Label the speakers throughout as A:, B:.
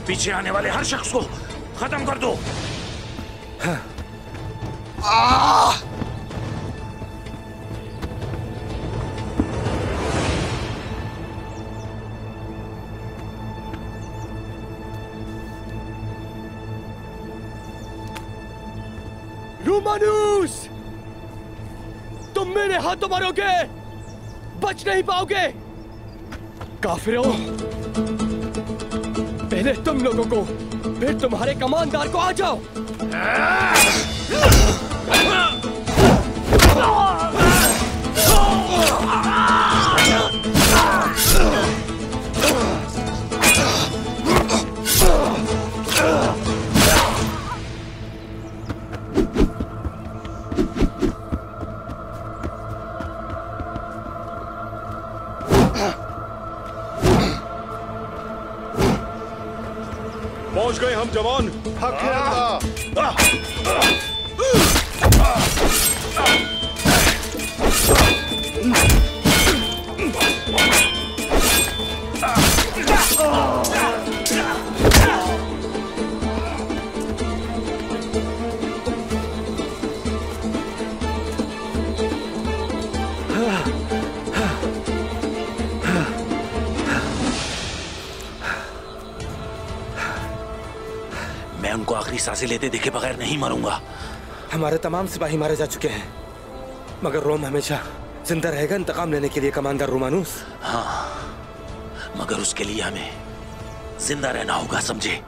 A: पीछे आने वाले हर शख्स को खत्म कर दो।
B: रोमानुस, तुम मेरे हाथों मरोगे, बच नहीं पाओगे। काफिरों, पहले तुम लोगों को, फिर तुम्हारे कमांडर को। आ जाओ।
C: पहुंच गए हम जवान।
D: हक है आपका।
A: मैं उनको आखिरी सांसें लेते देखे बगैर नहीं मरूंगा।
B: हमारे तमाम सिपाही मारे जा चुके हैं, मगर रोम हमेशा जिंदा रहेगा इंतकाम लेने के लिए कमांडर रोमानुस।
A: हाँ, मगर उसके लिए हमें जिंदा रहना होगा, समझे?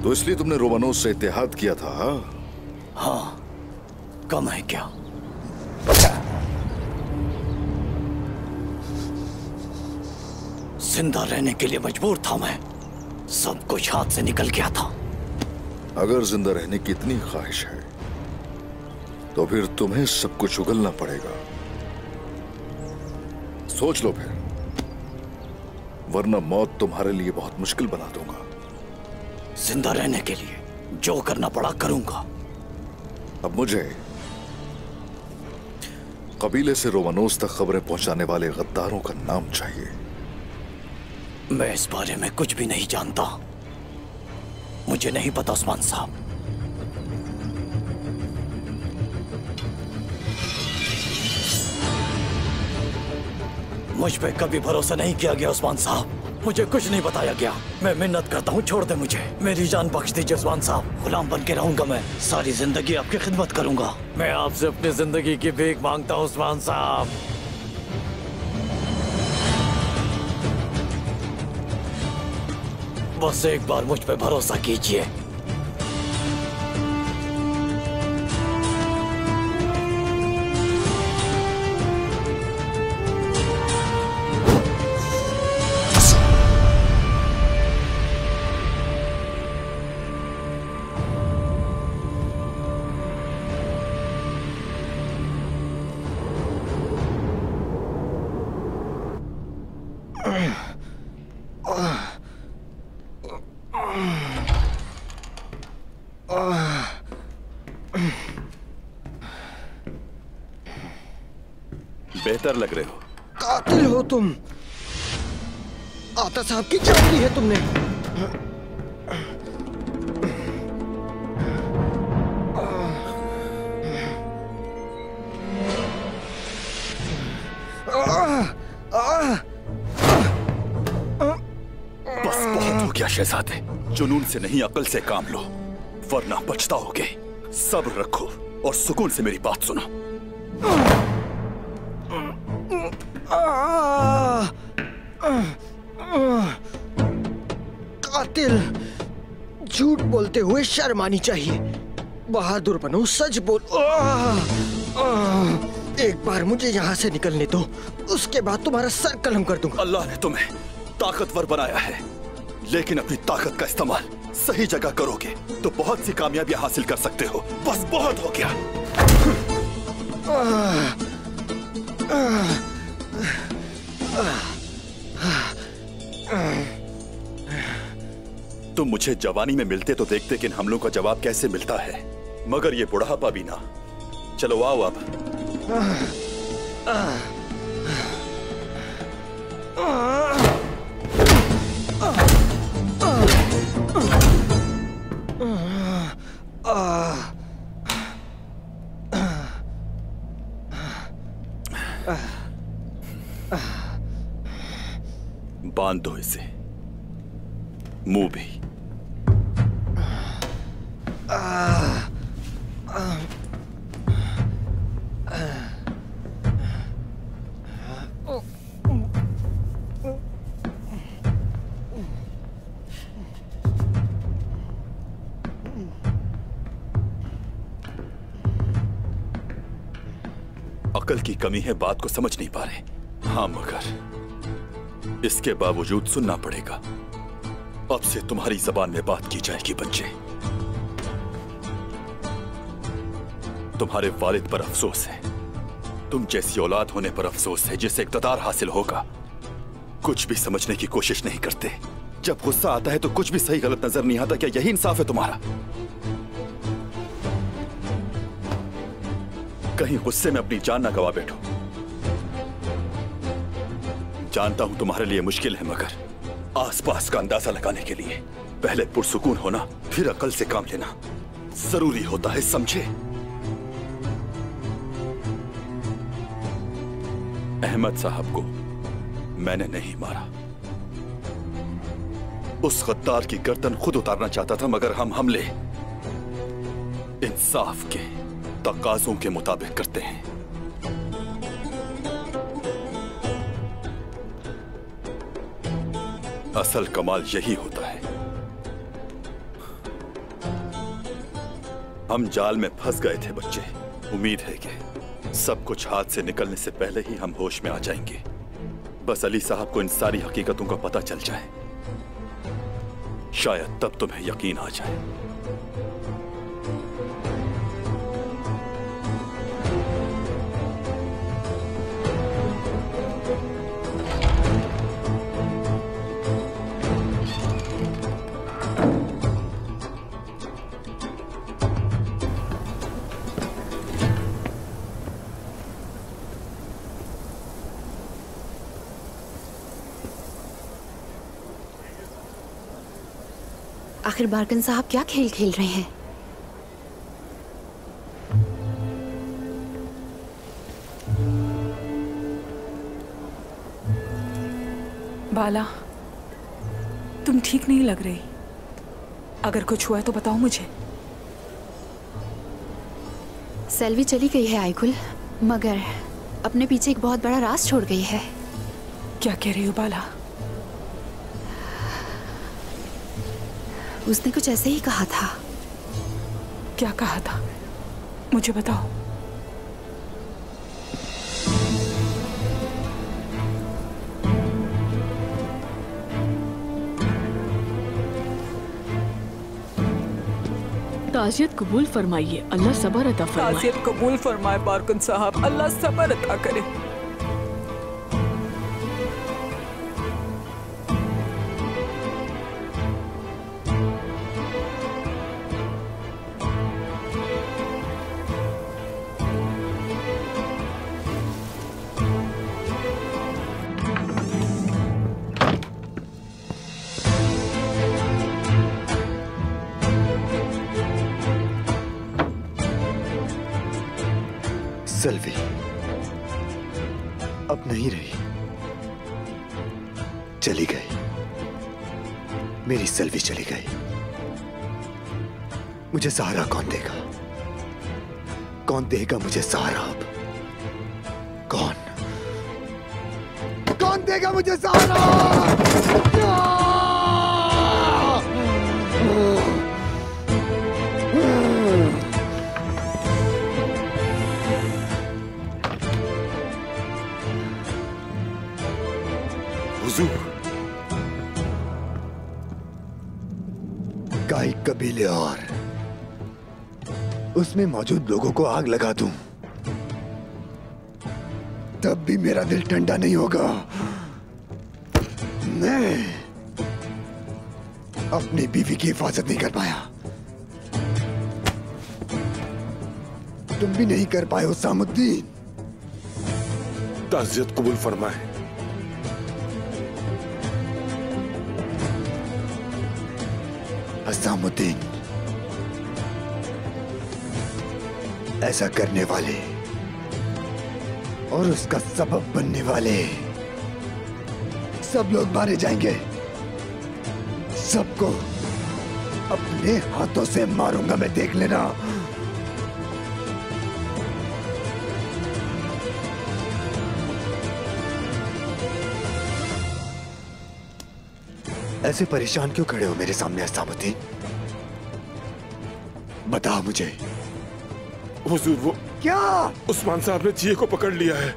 D: तो इसलिए तुमने रोमानोस से इत्तेहाद किया था?
E: हाँ, कम है क्या? जिंदा रहने के लिए मजबूर था मैं, सब कुछ हाथ से निकल गया था।
D: अगर जिंदा रहने की इतनी ख्वाहिश है तो फिर तुम्हें सब कुछ उगलना पड़ेगा। सोच लो फिर, वरना मौत तुम्हारे लिए बहुत मुश्किल बना दूंगा।
E: जिंदा रहने के लिए जो करना पड़ा करूंगा।
D: अब मुझे कबीले से रोमानोस तक खबरें पहुंचाने वाले गद्दारों का नाम चाहिए।
E: मैं इस बारे में कुछ भी नहीं जानता, मुझे नहीं पता उस्मान साहब। मुझ पे कभी भरोसा नहीं किया गया उस्मान साहब, मुझे कुछ नहीं बताया गया। मैं मिन्नत करता हूँ, छोड़ दे मुझे, मेरी जान बख्श दीजिए उस्मान साहब। गुलाम बन के रहूंगा मैं, सारी जिंदगी आपकी खिदमत करूंगा। मैं आपसे अपनी जिंदगी की भीख मांगता हूँ उस्मान साहब। बस एक बार मुझ पे भरोसा कीजिए।
C: बेहतर लग रहे हो।
B: कातिल हो तुम, आता साहब की जान ली है तुमने।
C: बस बहुत हो गया शहजादे, जुनून से नहीं अकल से काम लो, वरना पछताओगे। सब्र रखो और सुकून से मेरी बात सुनो।
B: कातिल, झूठ बोलते हुए शर्म आनी चाहिए। बहादुर बनो, सच बोल। एक बार मुझे यहाँ से निकलने दो, उसके बाद तुम्हारा सर कलम कर दूंगा।
C: अल्लाह ने तुम्हें ताकतवर बनाया है, लेकिन अपनी ताकत का इस्तेमाल सही जगह करोगे तो बहुत सी कामयाबियां हासिल कर सकते हो। बस बहुत हो गया। तुम मुझे जवानी में मिलते तो देखते कि इन हमलों का जवाब कैसे मिलता है, मगर ये बुढ़ापा भी ना। चलो आओ अब। बांध दो इसे, मुंह भी। अकल की कमी है, बात को समझ नहीं पा रहे। हाँ, मगर इसके बावजूद सुनना पड़ेगा। अब से तुम्हारी जबान में बात की जाएगी। बच्चे, तुम्हारे वालिद पर अफसोस है, तुम जैसी औलाद होने पर अफसोस है जिसे इक्तदार हासिल होगा। कुछ भी समझने की कोशिश नहीं करते। जब गुस्सा आता है तो कुछ भी सही गलत नजर नहीं आता। क्या यही इंसाफ है तुम्हारा? कहीं गुस्से में अपनी जान ना गवा बैठो। जानता हूं तुम्हारे लिए मुश्किल है, मगर आसपास का अंदाजा लगाने के लिए पहले पुरसुकून होना, फिर अकल से काम लेना जरूरी होता है, समझे? अहमद साहब को मैंने नहीं मारा। उस गद्दार की गर्दन खुद उतारना चाहता था, मगर हम हमले इंसाफ के तकाज़ों के मुताबिक करते हैं। असल कमाल यही होता है। हम जाल में फंस गए थे बच्चे। उम्मीद है कि सब कुछ हाथ से निकलने से पहले ही हम होश में आ जाएंगे। बस अली साहब को इन सारी हकीकतों का पता चल जाए, शायद तब तुम्हें यकीन आ जाए।
F: आखिर बारकन साहब क्या खेल खेल रहे हैं?
G: बाला, तुम ठीक नहीं लग रही। अगर कुछ हुआ है तो बताओ मुझे।
F: सेल्वी चली गई है आइकुल, मगर अपने पीछे एक बहुत बड़ा राज छोड़ गई है।
G: क्या कह रही हो बाला?
F: उसने कुछ ऐसे ही कहा था।
G: क्या कहा था? मुझे बताओ।
H: ताज़ियत कबूल फरमाइए, अल्लाह सब्र अता फरमाए।
G: ताज़ियत कबूल फरमाए बारकन साहब, अल्लाह सब्र अता करे।
I: सेल्वी अब नहीं रही, चली गई। मेरी सेल्वी चली गई। मुझे सहारा कौन देगा? कौन देगा मुझे सहारा? अब कौन देगा मुझे सहारा? भी ले और उसमें मौजूद लोगों को आग लगा दूं, तब भी मेरा दिल ठंडा नहीं होगा। मैं अपनी बीवी की हिफाजत नहीं कर पाया, तुम भी नहीं कर पाए हुसामुद्दीन।
B: ताज़ियत कबूल फरमाए।
I: हुसामुद्दीन, ऐसा करने वाले और उसका सबब बनने वाले सब लोग मारे जाएंगे। सबको अपने हाथों से मारूंगा मैं, देख लेना। ऐसे परेशान क्यों खड़े हो मेरे सामने हुसामुद्दीन? बता मुझे।
B: हुजूर, वो
I: क्या?
B: उस्मान साहब ने जिये को पकड़ लिया है।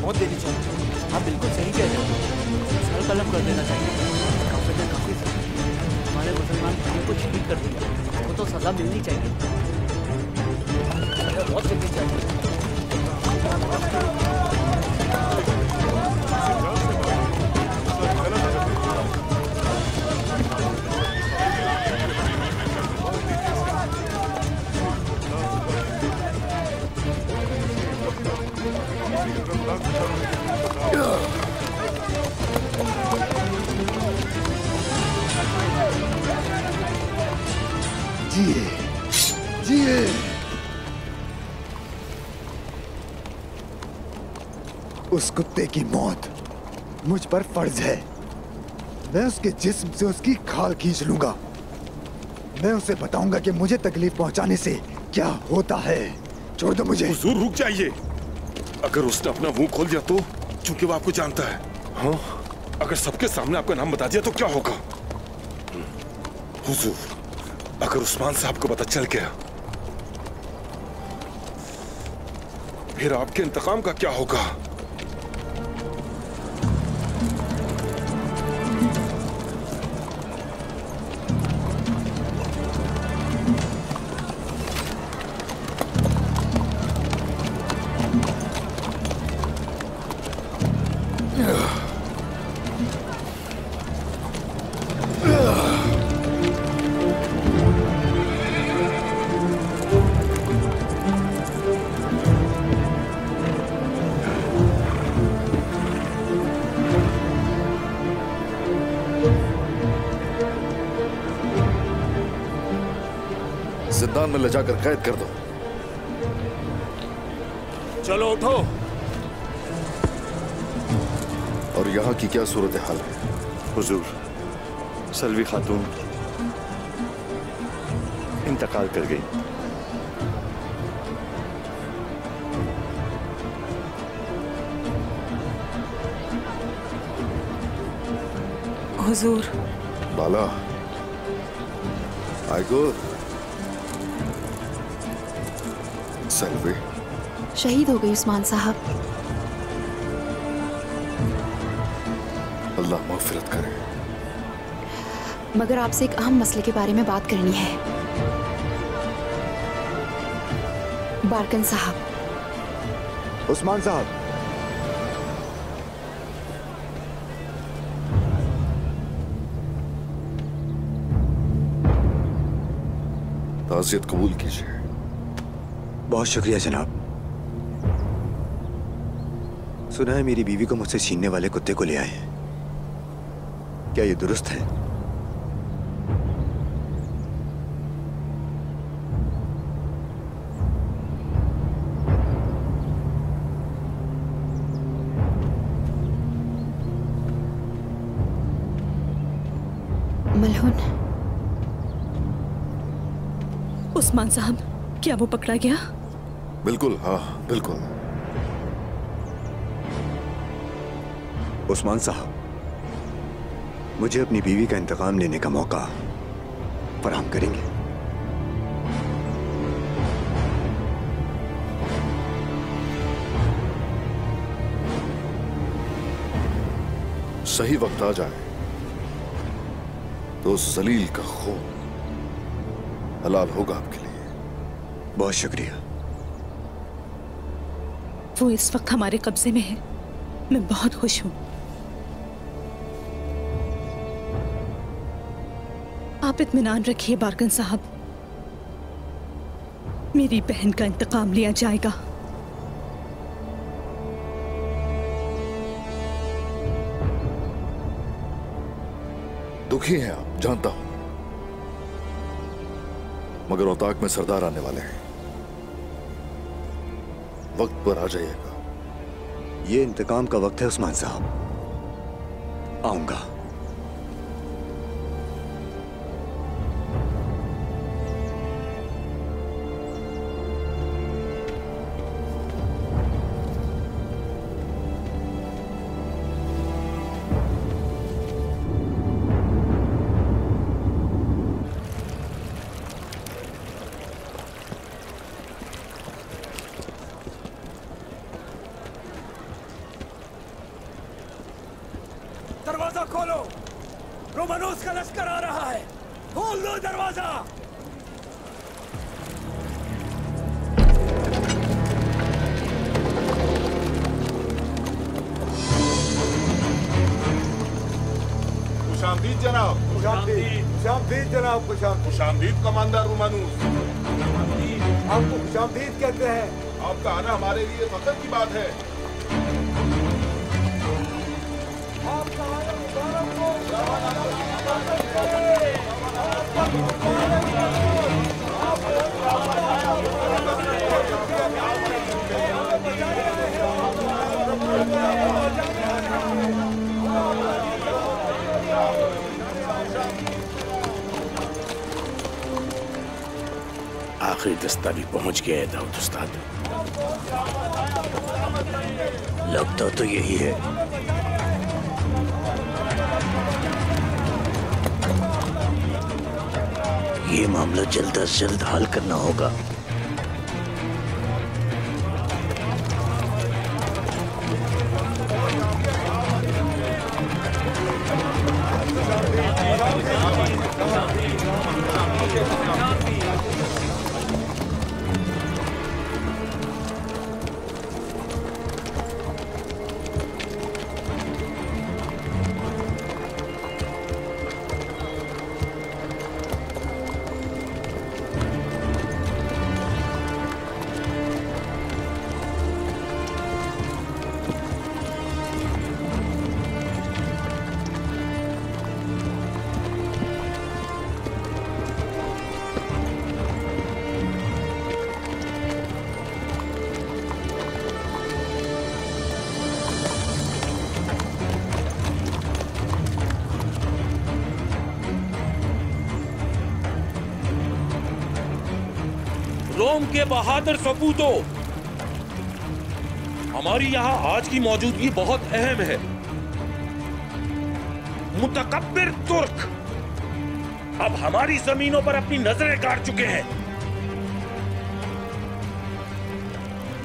J: बहुत देनी चाहिए। आप बिल्कुल सही कह रहे हो, सर कलम कर देना चाहिए। काफी हमारे मुसलमान भाइयों को शहीद कर दिया, उसको तो सजा मिलनी चाहिए, सजा बहुत मिलनी चाहिए।
I: जिए, जिए। उस कुत्ते की मौत मुझ पर फर्ज है। मैं उसके जिस्म से उसकी खाल खींच लूंगा। मैं उसे बताऊंगा कि मुझे तकलीफ पहुंचाने से क्या होता है। छोड़ दो मुझे।
B: हुजूर रुक जाइए। अगर उसने अपना मुंह खोल दिया तो, चूंकि वो आपको जानता है। हाँ, अगर सबके सामने आपका नाम बता दिया तो क्या होगा? हुजूर, अगर उस्मान साहब को पता चल गया, फिर आपके इंतकाम का क्या होगा?
D: जिंदान में ले जाकर कैद कर दो।
B: चलो उठो।
D: और यहाँ की क्या सूरत हाल है?
K: हुजूर, सलवी खातून इंतकाल कर गई।
G: हुजूर।
D: बाला, आइगो। सलवी
F: शहीद हो गई उस्मान साहब।
D: अल्लाह मग़फ़िरत करे।
F: मगर आपसे एक अहम मसले के बारे में बात करनी है। बारकन साहब।
I: उस्मान साहब,
D: ताज़ियत कबूल कीजिए।
I: बहुत शुक्रिया जनाब। सुना है मेरी बीवी को मुझसे छीनने वाले कुत्ते को ले आए हैं। क्या ये दुरुस्त है?
F: मलहून,
H: उस्मान साहब, क्या वो पकड़ा गया?
D: बिल्कुल, हाँ बिल्कुल।
I: उस्मान साहब, मुझे अपनी बीवी का इंतकाम लेने का मौका फराहम करेंगे?
D: सही वक्त आ जाए तो उस जलील का खून हलाल होगा आपके लिए।
I: बहुत शुक्रिया।
H: वो इस वक्त हमारे कब्जे में है। मैं बहुत खुश हूं। आप इत्मीनान रखिए बारकन साहब, मेरी बहन का इंतकाम लिया जाएगा।
D: दुखी हैं आप, जानता हूं, मगर औताक में सरदार आने वाले हैं। वक्त पर आ जाइएगा।
I: ये इंतकाम का वक्त है उस्मान साहब। आऊंगा।
E: दरवाजा खोलो, रोमानोस का लश्कर आ रहा है। खोल दो दरवाजा।
B: खुशामदीद जनाब।
I: खुशामदीद जनाब।
B: खुशामदीद कमांडर रोमानोस।
I: आपको खुशामदीद कहते हैं।
B: आपका आना हमारे लिए फख्र की बात है।
A: आखिरी दस्ता भी पहुंच गया है दाऊद उस्ताद।
E: लगता तो यही है। ये मामला जल्द से जल्द हल करना होगा।
A: रोम के बहादुर सपूतों, हमारी यहां आज की मौजूदगी बहुत अहम है। मुतकब्बिर तुर्क अब हमारी जमीनों पर अपनी नजरें गाड़ चुके हैं।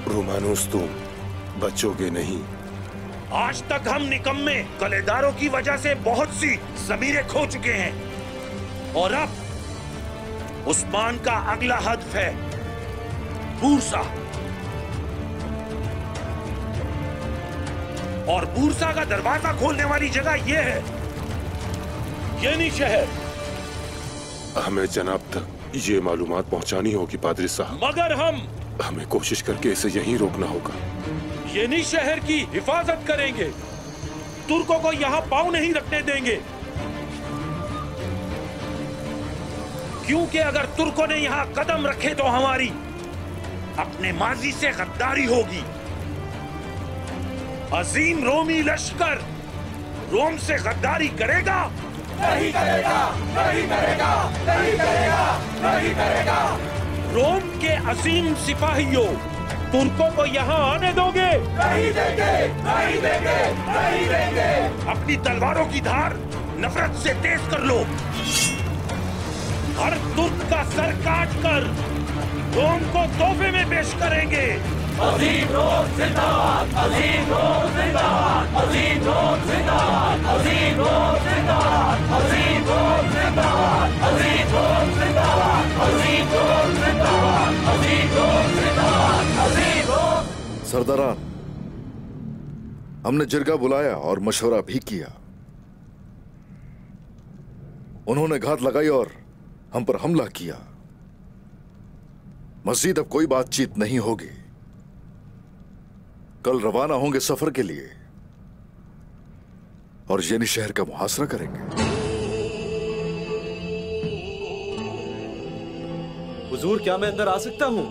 B: रोमानोस, तुम बचोगे नहीं।
A: आज तक हम निकम्मे कलेदारों की वजह से बहुत सी जमीनें खो चुके हैं और अब उस्मान का अगला हदफ है बूरसा। और बूरसा का दरवाजा खोलने वाली जगह यह है, ये नहीं शहर।
B: हमें जनाब तक ये मालूमात पहुंचानी होगी पादरी साहब।
A: मगर
B: हमें कोशिश करके इसे यहीं रोकना होगा।
A: येनी शहर की हिफाजत करेंगे, तुर्कों को यहाँ पांव नहीं रखने देंगे, क्योंकि अगर तुर्कों ने यहाँ कदम रखे तो हमारी अपने माजी से गद्दारी होगी। अजीम रोमी लश्कर रोम से गद्दारी करेगा? नहीं करेगा, नहीं करेगा, नहीं करेगा, नहीं करेगा। रोम के अजीम सिपाहियों, तुर्कों को यहाँ आने दोगे? नहीं देंगे, नहीं देंगे, नहीं देंगे। अपनी तलवारों की धार नफरत से तेज कर लो। हर तुर्क का सर काट कर रोम को तोहफे में पेश करेंगे। अजीम रोम जिंदाबाद, अजीम रोम जिंदाबाद, अजीम रोम जिंदाबाद, अजीम रोम जिंदाबाद, अजीम रोम जिंदाबाद, अजीम रोम जिंदाबाद, अजीम रोम जिंदाबाद, अजीम रोम जिंदाबाद, अजीम रोम।
D: सरदारान, हमने जिरगा बुलाया और मशवरा भी किया। उन्होंने घात लगाई और हम पर हमला किया। मजीद अब कोई बातचीत नहीं होगी। कल रवाना होंगे सफर के लिए और येनी शहर का मुहासरा करेंगे।
K: हुजूर, क्या मैं अंदर आ सकता हूं?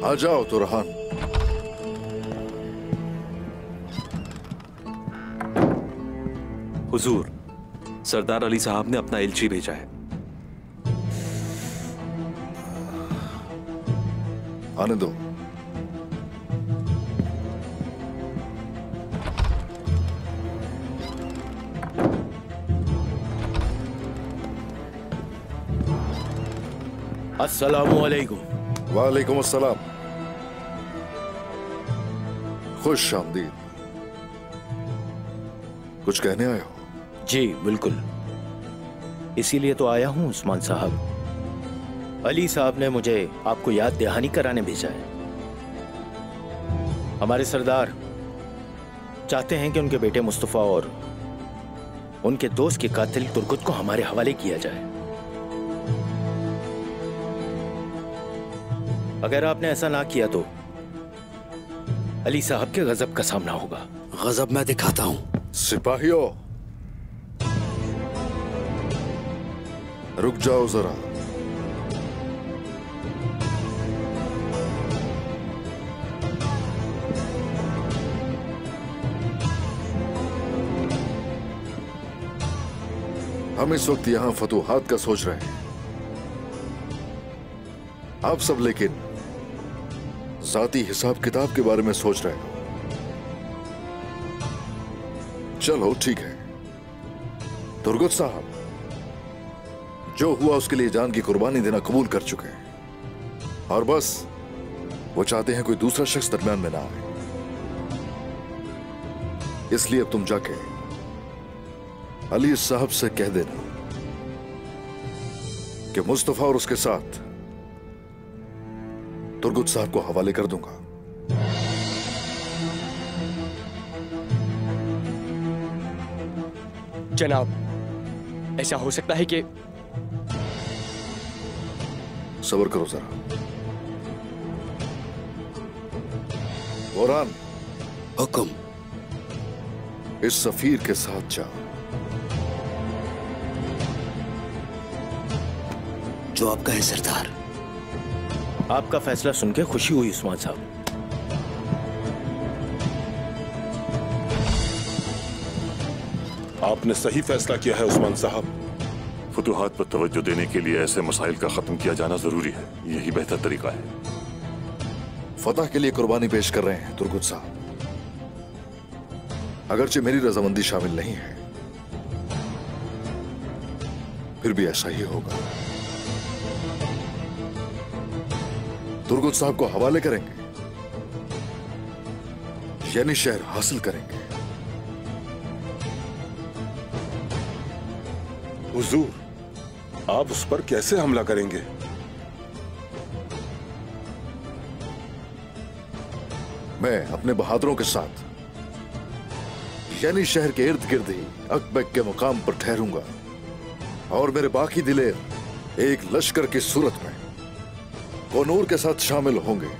D: आ जाओ तुरहान।
K: हुजूर, सरदार अली साहब ने अपना एलची भेजा है।
D: आने दो।
E: अस्सलामुअलैकुम।
D: वालेकुम अस्सलाम। खुश आमदीद। कुछ कहने आए हो?
E: जी बिल्कुल, इसीलिए तो आया हूं उस्मान साहब। अली साहब ने मुझे आपको याद दहानी कराने भेजा है। हमारे सरदार चाहते हैं कि उनके बेटे मुस्तफा और उनके दोस्त के कातिल तुर्कुत को हमारे हवाले किया जाए। अगर आपने ऐसा ना किया तो अली साहब के गजब का सामना होगा।
L: गजब मैं दिखाता हूं।
D: सिपाहियों, रुक जाओ जरा। हम इस वक्त यहां फतूहात का सोच रहे हैं। आप सब लेकिन जाती हिसाब किताब के बारे में सोच रहे हो। चलो ठीक है। तुर्गुत साहब जो हुआ उसके लिए जान की कुर्बानी देना कबूल कर चुके हैं और बस वो चाहते हैं कोई दूसरा शख्स दरमियान में ना आए। इसलिए अब तुम जाके अली साहब से कह देना कि मुस्तफा और उसके साथ तुर्गुत साहब को हवाले कर दूंगा।
M: जनाब, ऐसा हो सकता है कि
D: सब्र करो जरा। बोरान,
L: हुक्म।
D: इस सफीर के साथ जा
L: जो आपका है सरदार।
E: आपका फैसला सुन के खुशी हुई उस्मान साहब।
B: आपने सही फैसला किया है उस्मान साहब।
N: फतूहात पर तवज्जो देने के लिए ऐसे मसाइल का खत्म किया जाना जरूरी है। यही बेहतर तरीका है।
D: फतह के लिए कुर्बानी पेश कर रहे हैं तुर्गुत साहब। अगरचे मेरी रजामंदी शामिल नहीं है, फिर भी ऐसा ही होगा। तुर्गुत साहब को हवाले करेंगे, यानी शहर हासिल करेंगे।
B: हुजूर, आप उस पर कैसे हमला करेंगे?
D: मैं अपने बहादुरों के साथ यानी शहर के इर्द गिर्द ही अकबक के मुकाम पर ठहरूंगा और मेरे बाकी दिलेर एक लश्कर की सूरत में कोनूर के साथ शामिल होंगे।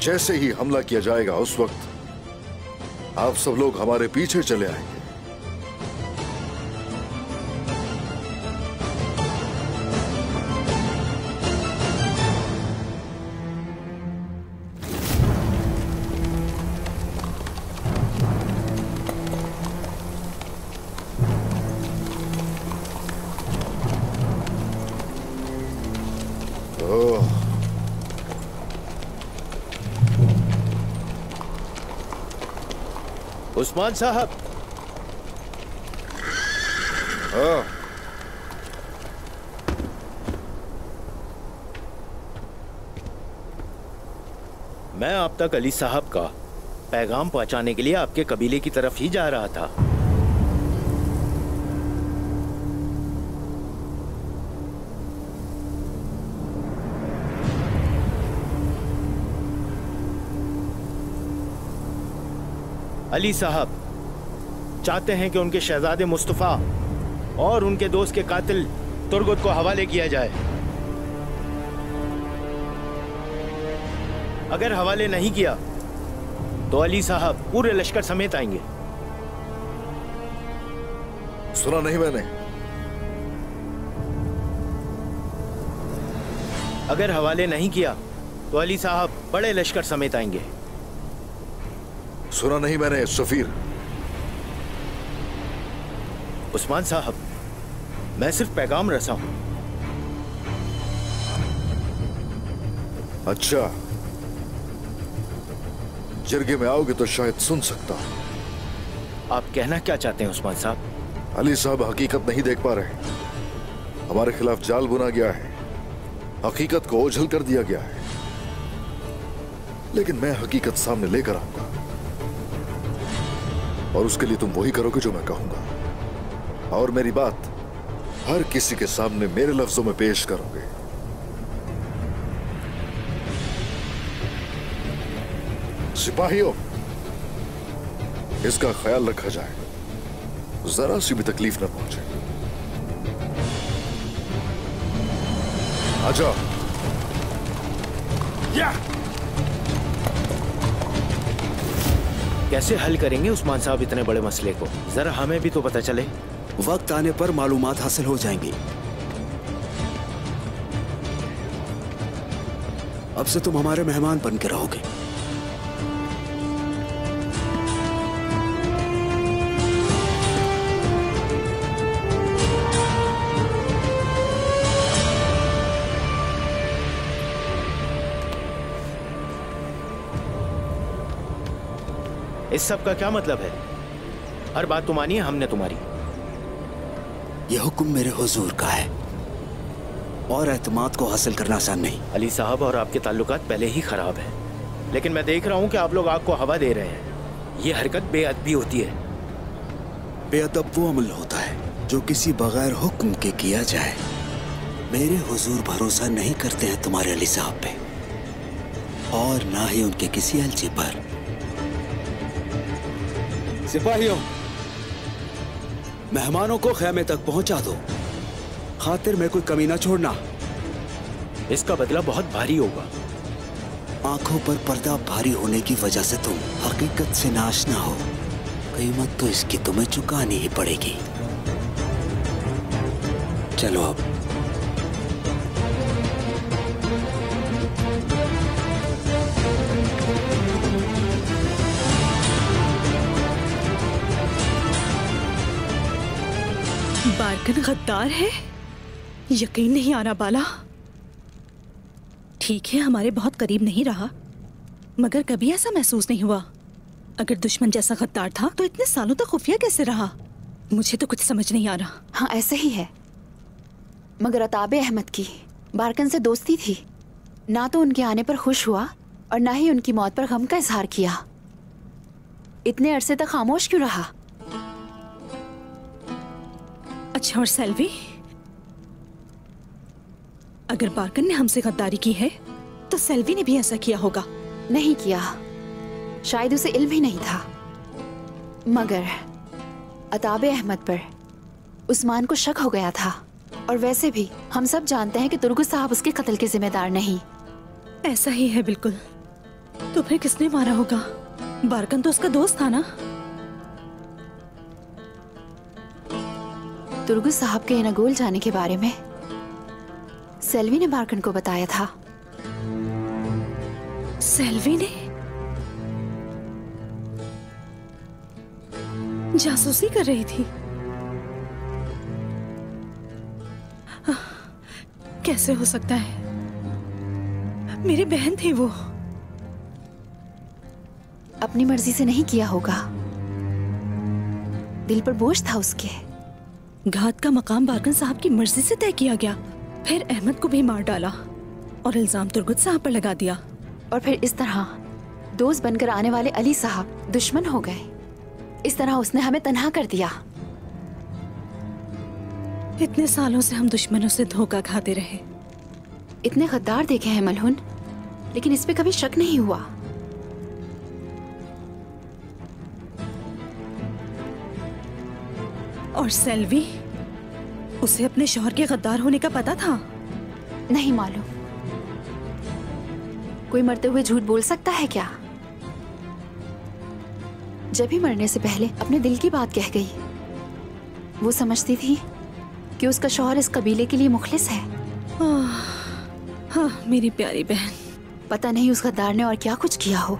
D: जैसे ही हमला किया जाएगा उस वक्त आप सब लोग हमारे पीछे चले आएंगे।
O: उस्मान साहब।
D: हाँ।
O: मैं अब तक अली साहब का पैगाम पहुंचाने के लिए आपके कबीले की तरफ ही जा रहा था। अली साहब चाहते हैं कि उनके शहजादे मुस्तफा और उनके दोस्त के कातिल तुर्गुत को हवाले किया जाए। अगर हवाले नहीं किया तो अली साहब पूरे लश्कर समेत आएंगे।
D: सुना नहीं मैंने।
O: अगर हवाले नहीं किया तो अली साहब बड़े लश्कर समेत आएंगे।
D: सुना नहीं मैंने सफीर।
O: उस्मान साहब मैं सिर्फ पैगाम रसा हूं।
D: अच्छा, जिरगे में आओगे तो शायद सुन सकता हूं।
O: आप कहना क्या चाहते हैं उस्मान साहब?
D: अली साहब हकीकत नहीं देख पा रहे। हमारे खिलाफ जाल बुना गया है, हकीकत को ओझल कर दिया गया है। लेकिन मैं हकीकत सामने लेकर आऊंगा और उसके लिए तुम वही करोगे जो मैं कहूंगा, और मेरी बात हर किसी के सामने मेरे लफ्जों में पेश करोगे। सिपाहियों, इसका ख्याल रखा जाए, जरा सी भी तकलीफ न पहुंचे। आजा।
O: कैसे हल करेंगे उस्मान साहब इतने बड़े मसले को? जरा हमें भी तो पता चले।
L: वक्त आने पर मालूमात हासिल हो जाएंगी। अब से तुम हमारे मेहमान बन के रहोगे।
O: इस सब का क्या मतलब है? हर बात तो मानिए हमने तुम्हारी।
L: यह हुक्म मेरे हुजूर का है और एतमाद को हासिल करना आसान नहीं।
O: अली साहब और आपके ताल्लुकात पहले ही खराब हैं, लेकिन मैं देख रहा हूं कि आप लोग आग को हवा दे रहे हैं। यह हरकत बेअदबी होती है।
L: बेअदब वो अमल होता है जो किसी बगैर हुक्म के किया जाए। मेरे हुजूर भरोसा नहीं करते हैं तुम्हारे अली साहब पे, और ना ही उनके किसी अलची पर। सिपाहियों, मेहमानों को खैमे तक पहुंचा दो, खातिर में कोई कमी ना छोड़ना।
O: इसका बदला बहुत भारी होगा।
L: आंखों पर पर्दा भारी होने की वजह से तुम हकीकत से नाआशना हो। कीमत तो इसकी तुम्हें चुकानी ही पड़ेगी। चलो अब।
H: बारकन गद्दार है? यकीन नहीं आ रहा बाला। ठीक है, हमारे बहुत करीब नहीं रहा, मगर कभी ऐसा महसूस नहीं हुआ। अगर दुश्मन जैसा गद्दार था तो इतने सालों तक खुफिया कैसे रहा? मुझे तो कुछ समझ नहीं आ रहा।
F: हाँ, ऐसे ही है। मगर अताबे अहमद की बारकन से दोस्ती थी। ना तो उनके आने पर खुश हुआ और ना ही उनकी मौत पर गम का इजहार किया। इतने अरसे तक खामोश क्यों रहा?
H: अच्छा, और सेल्वी? अगर बारकन ने हमसे गद्दारी की है तो सेल्वी ने भी ऐसा किया होगा।
F: नहीं किया, शायद उसे इल्म ही नहीं था। मगर अताबे अहमद पर उस्मान को शक हो गया था। और वैसे भी हम सब जानते हैं कि तुर्गुत साहब उसके कत्ल के जिम्मेदार नहीं।
H: ऐसा ही है बिल्कुल। तो फिर किसने मारा होगा? बारकन तो उसका दोस्त था ना।
F: तुर्गुत साहब के इनागोल जाने के बारे में सेल्वी ने बारकन को बताया था।
H: सेल्वी ने जासूसी कर रही थी? कैसे हो सकता है? मेरी बहन थी वो।
F: अपनी मर्जी से नहीं किया होगा, दिल पर बोझ था उसके।
H: घात का मकाम बारकन साहब की मर्जी से तय किया गया, फिर अहमद को भी मार डाला और इल्जाम तुर्गुत साहब पर लगा दिया।
F: और फिर इस तरह दोस्त बनकर आने वाले अली साहब दुश्मन हो गए। इस तरह उसने हमें तन्हा कर दिया।
H: इतने सालों से हम दुश्मनों से धोखा खाते रहे।
F: इतने गद्दार देखे हैं मलहुन, लेकिन इस पे कभी शक नहीं हुआ।
H: और सेल्वी, उसे अपने शौहर के गद्दार होने का पता था?
F: नहीं मालूम। कोई मरते हुए झूठ बोल सकता है क्या? जब भी मरने से पहले अपने दिल की बात कह गई। वो समझती थी कि उसका शौहर इस कबीले के लिए मुखलिस है।
H: हाँ, मेरी प्यारी बहन।
F: पता नहीं उस गद्दार ने और क्या कुछ किया हो।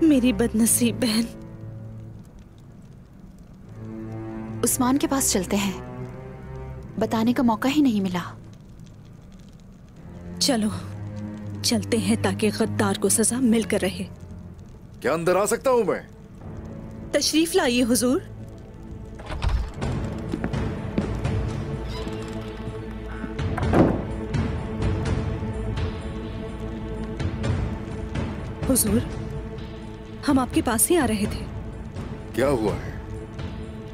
H: मेरी बदनसीब बहन।
F: उस्मान के पास चलते हैं, बताने का मौका ही नहीं मिला।
H: चलो चलते हैं ताकि गद्दार को सजा मिलकर रहे।
D: क्या अंदर आ सकता हूं मैं?
H: तशरीफ लाइए हुजूर। हुजूर, हम आपके पास ही आ रहे थे।
D: क्या हुआ है?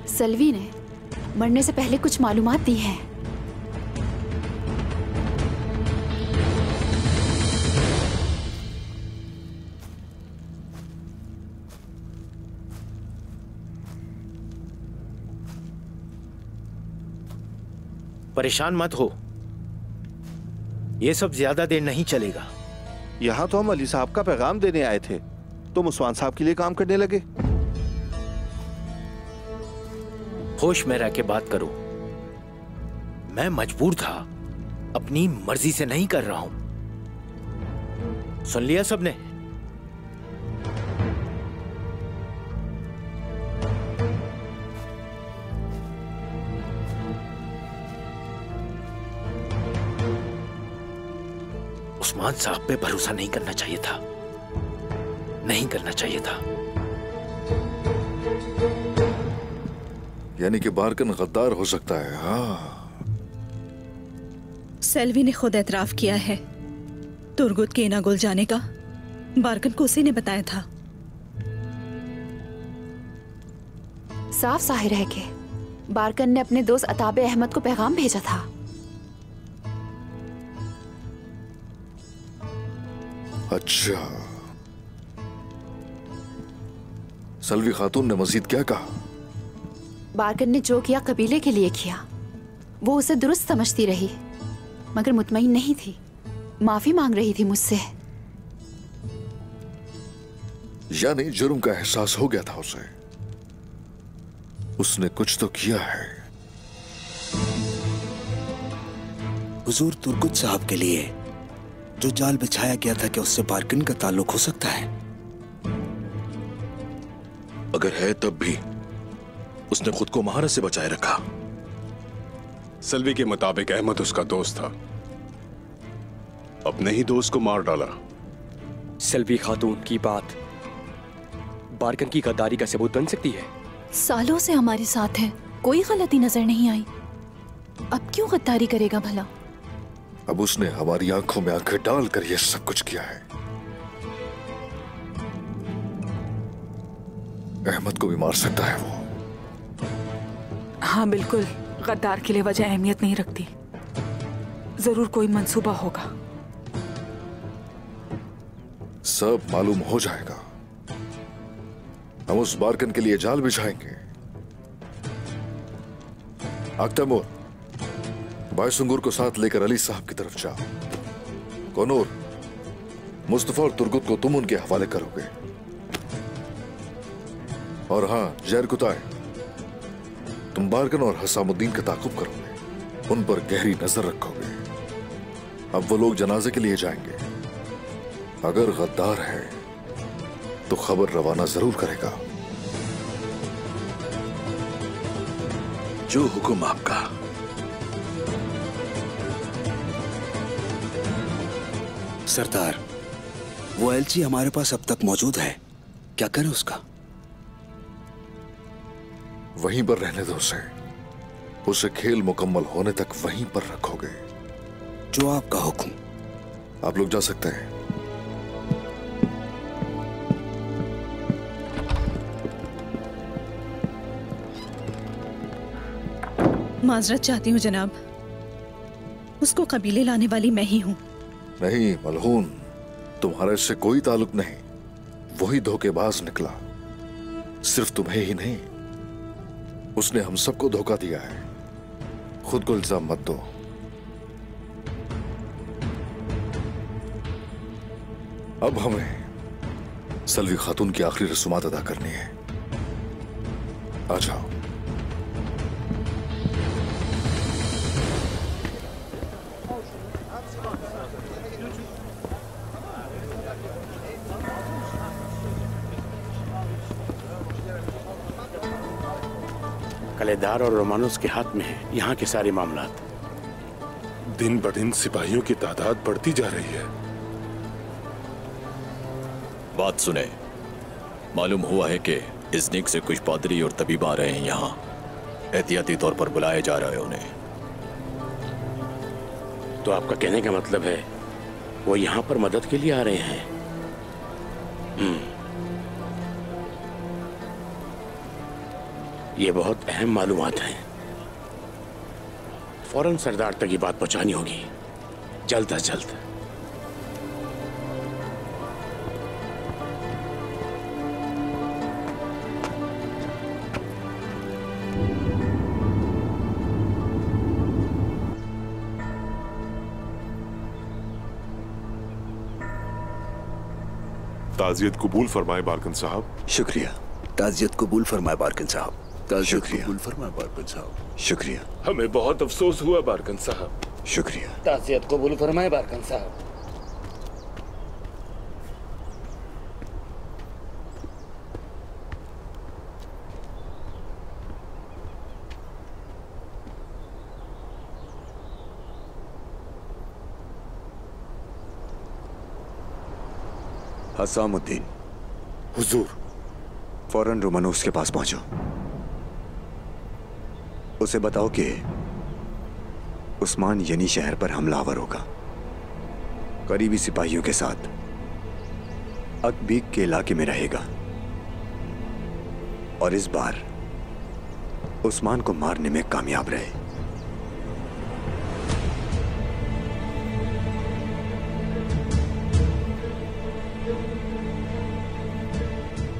F: सेल्वी ने मरने से पहले कुछ मालूमात दी हैं।
O: परेशान मत हो, ये सब ज्यादा देर नहीं चलेगा।
P: यहाँ तो हम अली साहब का पैगाम देने आए थे, तुम उस्मान साहब के लिए काम करने लगे।
O: होश में रह के बात करो। मैं मजबूर था, अपनी मर्जी से नहीं कर रहा हूं। सुन लिया सबने? उस्मान साहब पे भरोसा नहीं करना चाहिए था, नहीं करना चाहिए था।
D: यानी कि बारकन गद्दार हो सकता है। हाँ,
H: सेल्वी ने खुद एतराफ किया है। तुर्गुत के इनागुल जाने का बारकन को उसी ने बताया था।
F: साफ जाहिर है कि बारकन ने अपने दोस्त अताबे अहमद को पैगाम भेजा था।
D: अच्छा, सल्वी खातून ने मजीद क्या कहा?
F: बारकन ने जो किया कबीले के लिए किया। वो उसे दुरुस्त समझती रही, मगर मुतमईन नहीं थी। माफी मांग रही थी मुझसे।
D: यानी जुर्म का एहसास हो गया था उसे। उसने कुछ तो किया है।
L: हुजूर, तुर्गुत साहब के लिए जो जाल बिछाया गया था, क्या उससे बारकन का ताल्लुक हो सकता है?
B: अगर है तब भी उसने खुद को महारत से बचाए रखा।
Q: सल्वी के मुताबिक अहमद उसका दोस्त था, अपने ही दोस्त को मार डाला।
M: सल्वी खातून की बात बारकन की गद्दारी का सबूत बन सकती है।
G: सालों से हमारे साथ है, कोई गलती नजर नहीं आई। अब क्यों गद्दारी करेगा भला?
D: अब उसने हमारी आंखों में आंखें डालकर यह सब कुछ किया है। अहमद को भी मार सकता है वो।
G: हाँ बिल्कुल, गद्दार के लिए वजह अहमियत नहीं रखती। जरूर कोई मंसूबा होगा।
D: सब मालूम हो जाएगा। हम उस बारकन के लिए जाल बिछाएंगे। अख्तमूर, बायसुंगुर को साथ लेकर अली साहब की तरफ जाओ। कौनूर, मुस्तफा और तुर्गुत को तुम उनके हवाले करोगे। और हाँ जैर कुताय, तुम बारकन और हसामुद्दीन का ताकुब करोगे, उन पर गहरी नजर रखोगे। अब वो लोग जनाजे के लिए जाएंगे, अगर गद्दार है तो खबर रवाना जरूर करेगा।
C: जो हुक्म आपका।
L: सरदार, वो एलची हमारे पास अब तक मौजूद है, क्या करें उसका?
D: वहीं पर रहने दो उसे खेल मुकम्मल होने तक वहीं पर रखोगे।
L: जो आपका हुक्म।
D: आप लोग जा सकते हैं।
H: माजरत चाहती हूँ जनाब, उसको कबीले लाने वाली मैं ही हूँ।
D: नहीं मलहून, तुम्हारा इससे कोई ताल्लुक नहीं। वही धोखेबाज निकला, सिर्फ तुम्हें ही नहीं, उसने हम सबको धोखा दिया है। खुद को इल्जाम मत दो। अब हमें सलवी खातून की आखिरी रसूमात अदा करनी है। आ जाओ।
A: कलेदार और रोमानोस के हाथ में है यहाँ के सारे मामलात।
B: दिन ब दिन सिपाहियों की तादाद बढ़ती जा रही है।
C: बात सुने, मालूम हुआ है कि इस्निक से कुछ पादरी और तबीब आ रहे हैं यहाँ। एहतियाती तौर पर बुलाया जा रहा है उन्हें।
A: तो आपका कहने का मतलब है वो यहाँ पर मदद के लिए आ रहे हैं? ये बहुत अहम मालूमात हैं। फौरन सरदार तक ये बात पहुंचानी होगी, जल्द अज जल्द।
N: ताजियत कबूल फरमाए बारकन साहब।
L: शुक्रिया। ताजियत कबूल फरमाए बारकन साहब।
N: शुक्रिया।
L: कबूल फरमाए बारकन साहब। शुक्रिया।
B: हमें बहुत अफसोस हुआ बारकन साहब।
L: शुक्रिया।
J: ताज़ियत कबूल फरमाए बारकन साहब।
L: हसामुद्दीन।
B: हुजूर।
L: फौरन रोमानोस के पास पहुंचो। उसे बताओ कि उस्मान यनी शहर पर हमलावर होगा। करीबी सिपाहियों के साथ अकबीक के इलाके में रहेगा और इस बार उस्मान को मारने में कामयाब रहे।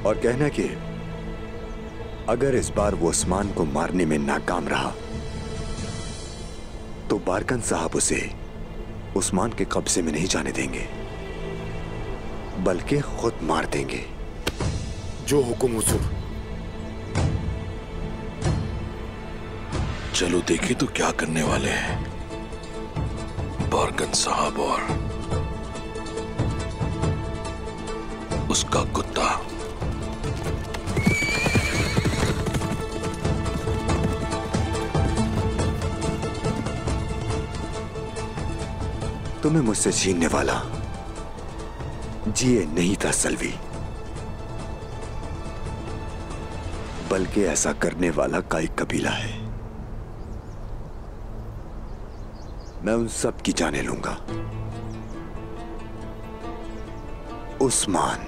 L: और कहना कि अगर इस बार वो उस्मान को मारने में नाकाम रहा तो बारकन साहब उसे उस्मान के कब्जे में नहीं जाने देंगे, बल्कि खुद मार देंगे।
B: जो हुक्म हुजूर।
C: चलो देखें तो क्या करने वाले हैं बारकन साहब और उसका कुत्ता।
L: तुम्हें मुझसे छीनने वाला जिए नहीं था सल्वी, बल्कि ऐसा करने वाला का एक कबीला है। मैं उन सब की जाने लूंगा। उस्मान,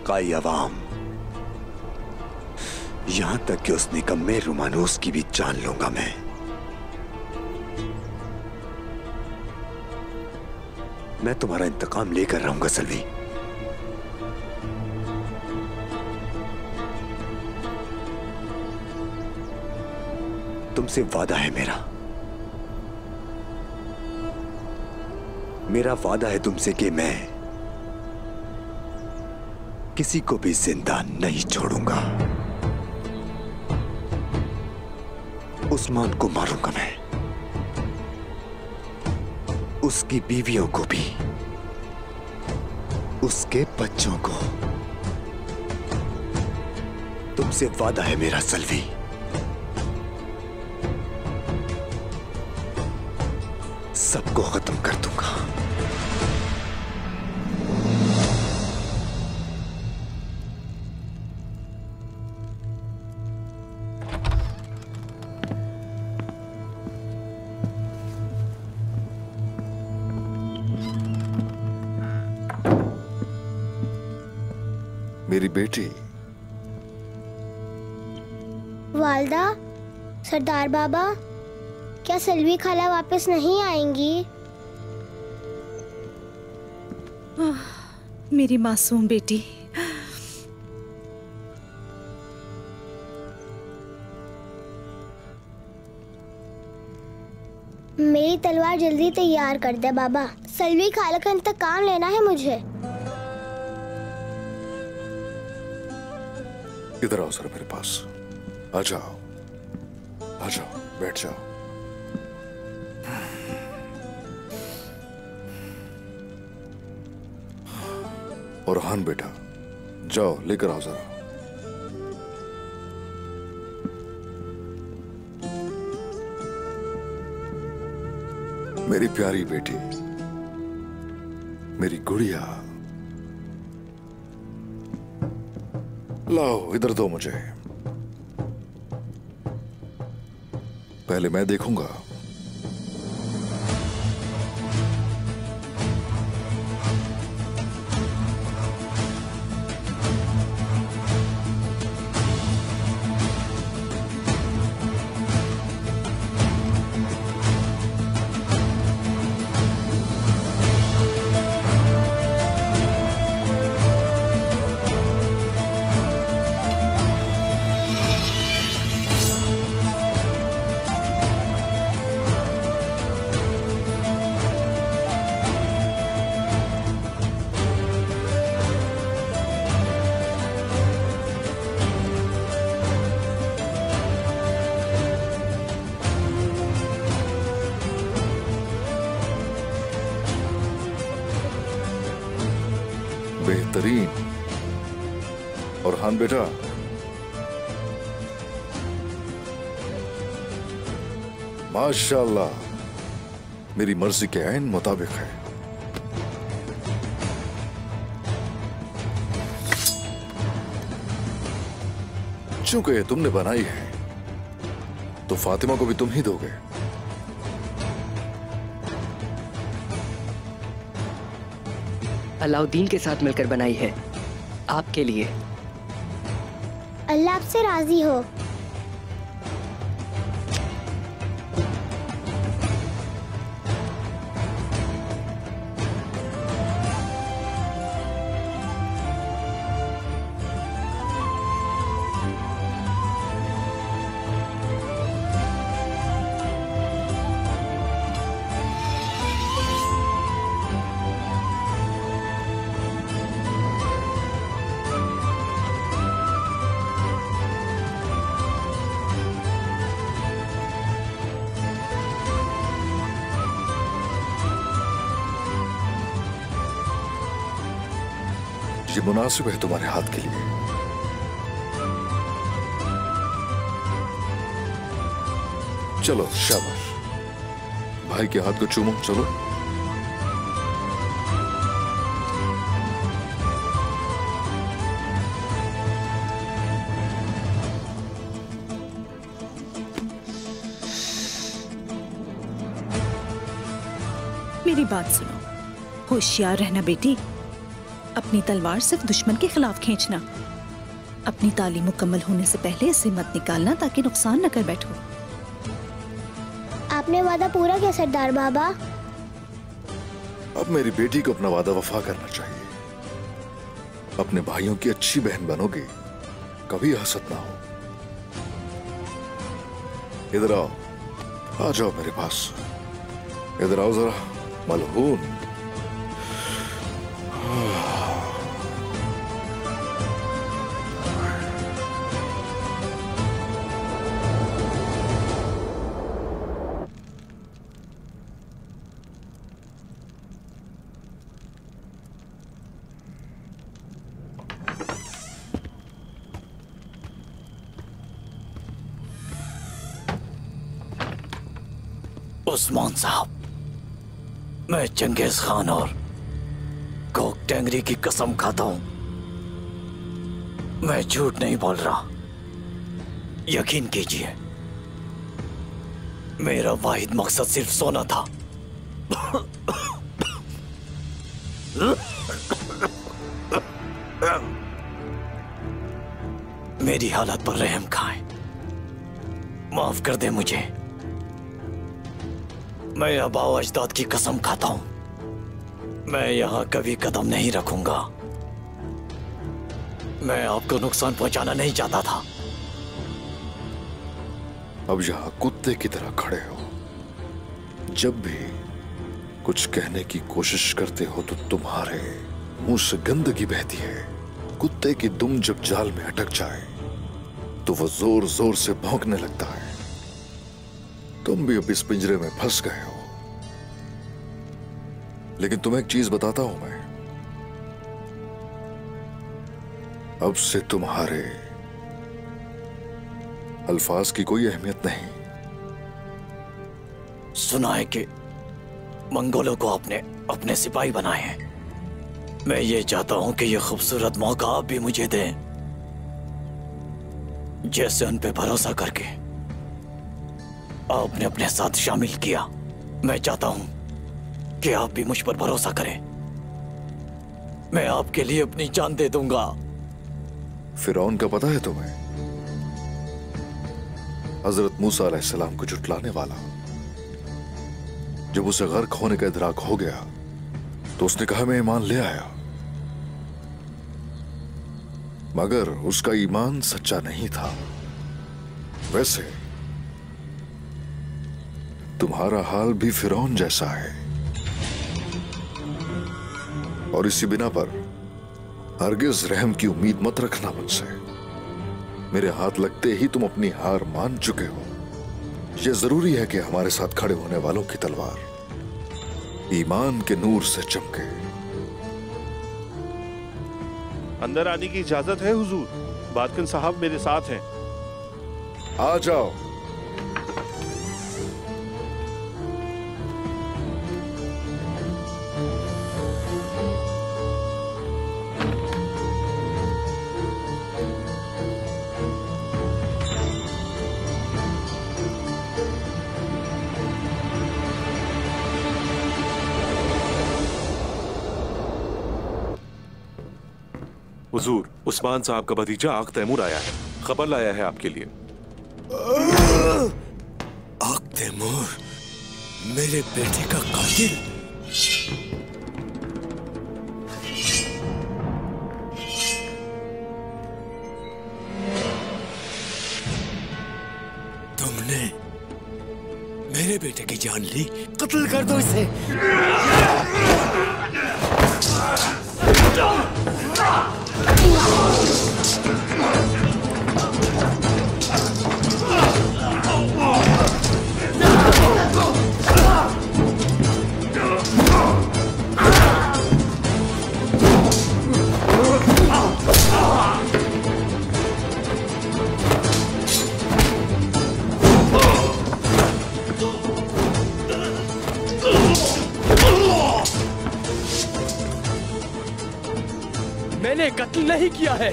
L: काई अवाम, यहां तक कि उस निकम्मे रोमानोस की भी जान लूंगा मैं। मैं तुम्हारा इंतकाम लेकर रहूंगा सल्वी। तुमसे वादा है मेरा।
I: मेरा वादा है तुमसे कि मैं किसी को भी जिंदा नहीं छोड़ूंगा। उस्मान को मारूंगा मैं, उसकी बीवियों को भी, उसके बच्चों को। तुमसे वादा है मेरा सल्वी। सबको खत्म कर दूंगा।
D: मेरी बेटी।
R: वालदा, सरदार बाबा, क्या सल्वी खाला वापस नहीं आएंगी?
H: मेरी मासूम बेटी।
R: मेरी तलवार जल्दी तैयार कर दे बाबा। सल्वी खाला का इंतकाम लेना है मुझे।
D: इधर आओ जरा मेरे पास। आ जाओ, आ जाओ, बैठ जाओ। और हान बेटा, जाओ लेकर आओ जरा। मेरी प्यारी बेटी, मेरी गुड़िया, लाओ इधर दो मुझे। पहले मैं देखूंगा। बेहतरीन। और हान बेटा, माशाल्लाह, मेरी मर्जी के ऐन मुताबिक है। चूंकि ये तुमने बनाई है तो फातिमा को भी तुम ही दोगे।
S: अलाउद्दीन के साथ मिलकर बनाई है, आपके लिए।
R: अल्लाह आपसे राजी हो।
D: ये मुनासिब है तुम्हारे हाथ के लिए। चलो शाबाश, भाई के हाथ को चूमो। चलो
H: मेरी बात सुनो, होशियार रहना बेटी। अपनी तलवार सिर्फ दुश्मन के खिलाफ खींचना। अपनी तालीम मुकम्मल होने से पहले इसे मत निकालना ताकि नुकसान न कर बैठो।
R: आपने वादा पूरा किया सरदार बाबा।
D: अब मेरी बेटी को अपना वादा वफा करना चाहिए। अपने भाइयों की अच्छी बहन बनोगे, कभी हसद ना हो। इधर आओ, आ जाओ मेरे पास। इधर आओ जरा। मलहून,
E: उस्मान साहब, मैं चंगेज खान और कोक टेंगरी की कसम खाता हूं, मैं झूठ नहीं बोल रहा। यकीन कीजिए, मेरा वाहिद मकसद सिर्फ सोना था। मेरी हालत पर रहम खाएं, माफ कर दे मुझे। मैं आबाओ अजदाद की कसम खाता हूं, मैं यहां कभी कदम नहीं रखूंगा। मैं आपको नुकसान पहुंचाना नहीं चाहता था।
D: अब यहां कुत्ते की तरह खड़े हो। जब भी कुछ कहने की कोशिश करते हो तो तुम्हारे मुंह से गंदगी बहती है। कुत्ते की दुम जब जाल में अटक जाए तो वो जोर जोर से भौंकने लगता है। तुम भी अब इस पिंजरे में फंस गए हो। लेकिन तुम्हें एक चीज बताता हूं मैं, अब से तुम्हारे अल्फाज की कोई अहमियत नहीं।
E: सुना है कि मंगोलों को आपने अपने सिपाही बनाए हैं। मैं ये चाहता हूं कि ये खूबसूरत मौका आप भी मुझे दें। जैसे उन पे भरोसा करके आपने अपने साथ शामिल किया, मैं चाहता हूं कि आप भी मुझ पर भरोसा करें। मैं आपके लिए अपनी जान दे दूंगा।
D: फिरौन का पता है तुम्हें? हजरत मूसा अलैहिस्सलाम को जुटलाने वाला। जब उसे गर्क होने का इदराक हो गया तो उसने कहा मैं ईमान ले आया, मगर उसका ईमान सच्चा नहीं था। वैसे तुम्हारा हाल भी फिरौन जैसा है, और इसी बिना पर हरगिज रहम की उम्मीद मत रखना मुझसे। मेरे हाथ लगते ही तुम अपनी हार मान चुके हो। यह जरूरी है कि हमारे साथ खड़े होने वालों की तलवार ईमान के नूर से चमके।
P: अंदर आने की इजाजत है हुजूर? बादकन साहब मेरे साथ हैं।
D: आ जाओ।
Q: हुजूर, उस्मान साहब का भतीजा आग तैमूर आया है, खबर लाया है आपके लिए।
L: आग तैमूर मेरे बेटे का कातिल? तुमने मेरे बेटे की जान ली? कत्ल कर दो इसे।
M: मैंने कत्ल नहीं किया है।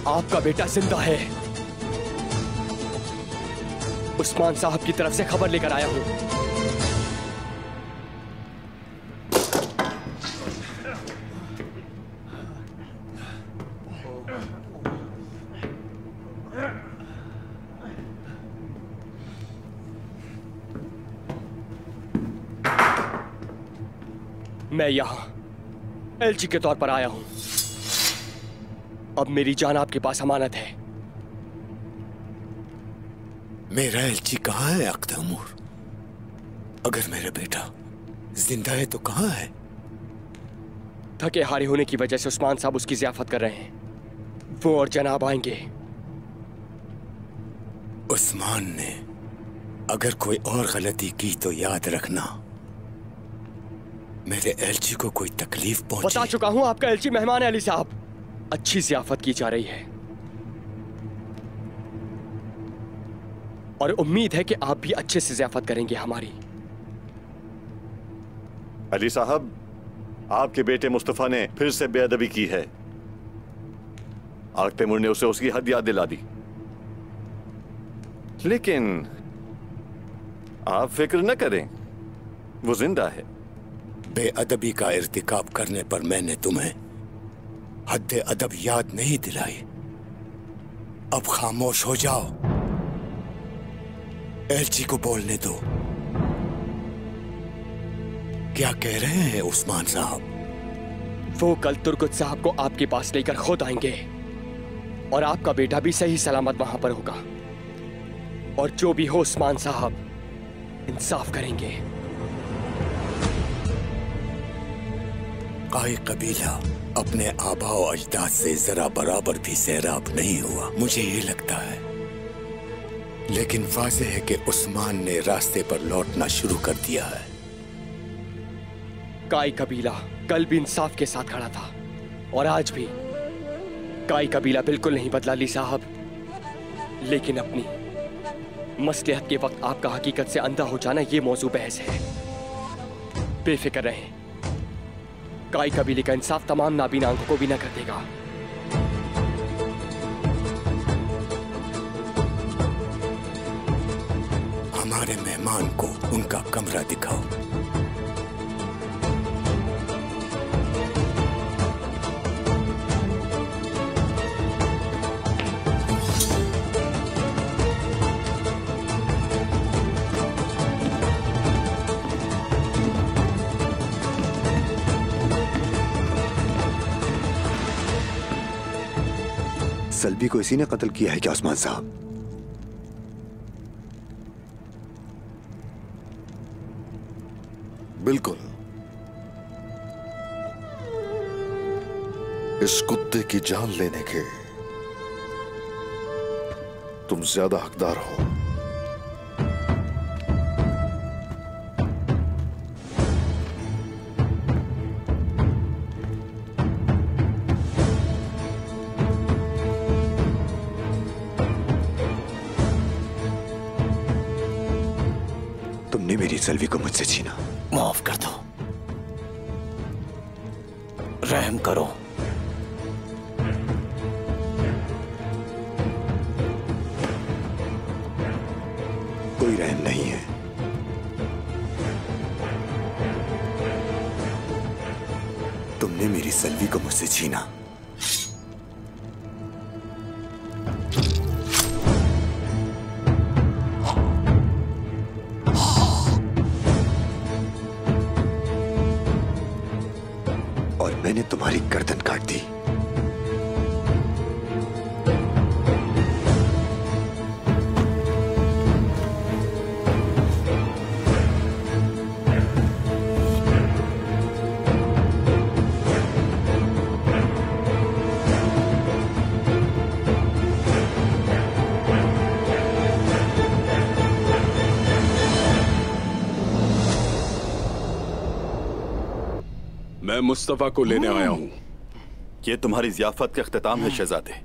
M: आपका बेटा जिंदा है। उस्मान साहब की तरफ से खबर लेकर आया हूं। मैं यहां एलची के तौर पर आया हूं। अब मेरी जान आपके पास अमानत है।
L: मेरा एलची कहाँ है आग तैमूर? अगर मेरा बेटा जिंदा है तो कहाँ है?
M: थके हारे होने की वजह से उस्मान साहब उसकी ज़ियाफत कर रहे हैं। वो और जनाब आएंगे।
L: उस्मान ने अगर कोई और गलती की तो याद रखना, मेरे एलची को कोई तकलीफ पहुंची।
M: बता चुका हूं, आपका एलची मेहमान है अली साहब। अच्छी ज़ियाफत की जा रही है और उम्मीद है कि आप भी अच्छे से ज़ियाफत करेंगे हमारी।
T: अली साहब, आपके बेटे मुस्तफा ने फिर से बेअदबी की है। आग तैमूर ने उसे उसकी हद याद दिला दी, लेकिन आप फिक्र न करें, वो जिंदा है।
L: बेअदबी का इर्तिकाब करने पर मैंने तुम्हें हद अदब याद नहीं दिलाई। अब खामोश हो जाओ, एलची को बोलने दो। क्या कह रहे हैं उस्मान साहब?
M: वो कल तुर्गत साहब को आपके पास लेकर खुद आएंगे और आपका बेटा भी सही सलामत वहां पर होगा। और जो भी हो उस्मान साहब, इंसाफ करेंगे।
L: काई कबीला अपने आबाओ अजदाद से जरा बराबर भी सैराब नहीं हुआ, मुझे ये लगता है। लेकिन वाज़ेह है कि उस्मान ने रास्ते पर लौटना शुरू कर दिया है।
M: काई कबीला कल भी इंसाफ के साथ खड़ा था और आज भी। काई कबीला बिल्कुल नहीं बदला अली साहब, लेकिन अपनी मसलहत के वक्त आपका हकीकत से अंधा हो जाना ये मौजू बहस है। बेफिक्र रहें, काई कबीले का इंसाफ तमाम नाबीना आंखों को भी न कर देगा।
L: हमारे मेहमान को उनका कमरा दिखाओ।
I: सल्बी को इसी ने कत्ल किया है क्या उस्मान साहब?
D: बिल्कुल। इस कुत्ते की जान लेने के तुम ज्यादा हकदार हो।
I: तुमने मेरी सल्वी को मुझसे छीना।
E: माफ कर दो, रहम करो।
I: कोई रहम नहीं है। तुमने मेरी सल्वी को मुझसे छीना। मैंने तुम्हारी गर्दन काट दी।
C: मैं मुस्तफा को लेने आया हूं। ये तुम्हारी ज़ियाफत का इख्तिताम है शहजादे।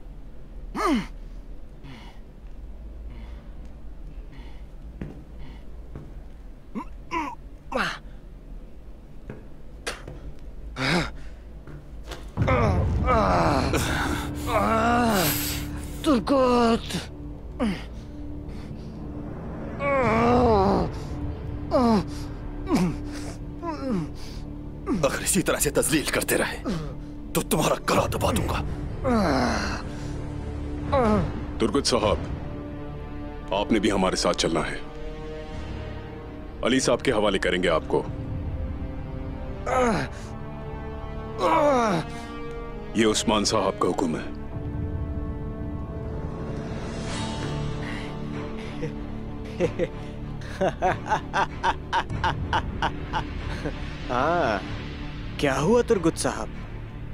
E: तुर्गत,
C: अगर इसी तरह से तजलील करते रहे तो तुम्हारा गला दबा दूंगा।
B: तुर्गत साहब, आपने भी हमारे साथ चलना है। अली साहब के हवाले करेंगे आपको। ये उस्मान साहब का हुक्म है।
U: हाँ, क्या हुआ तुर्गत साहब?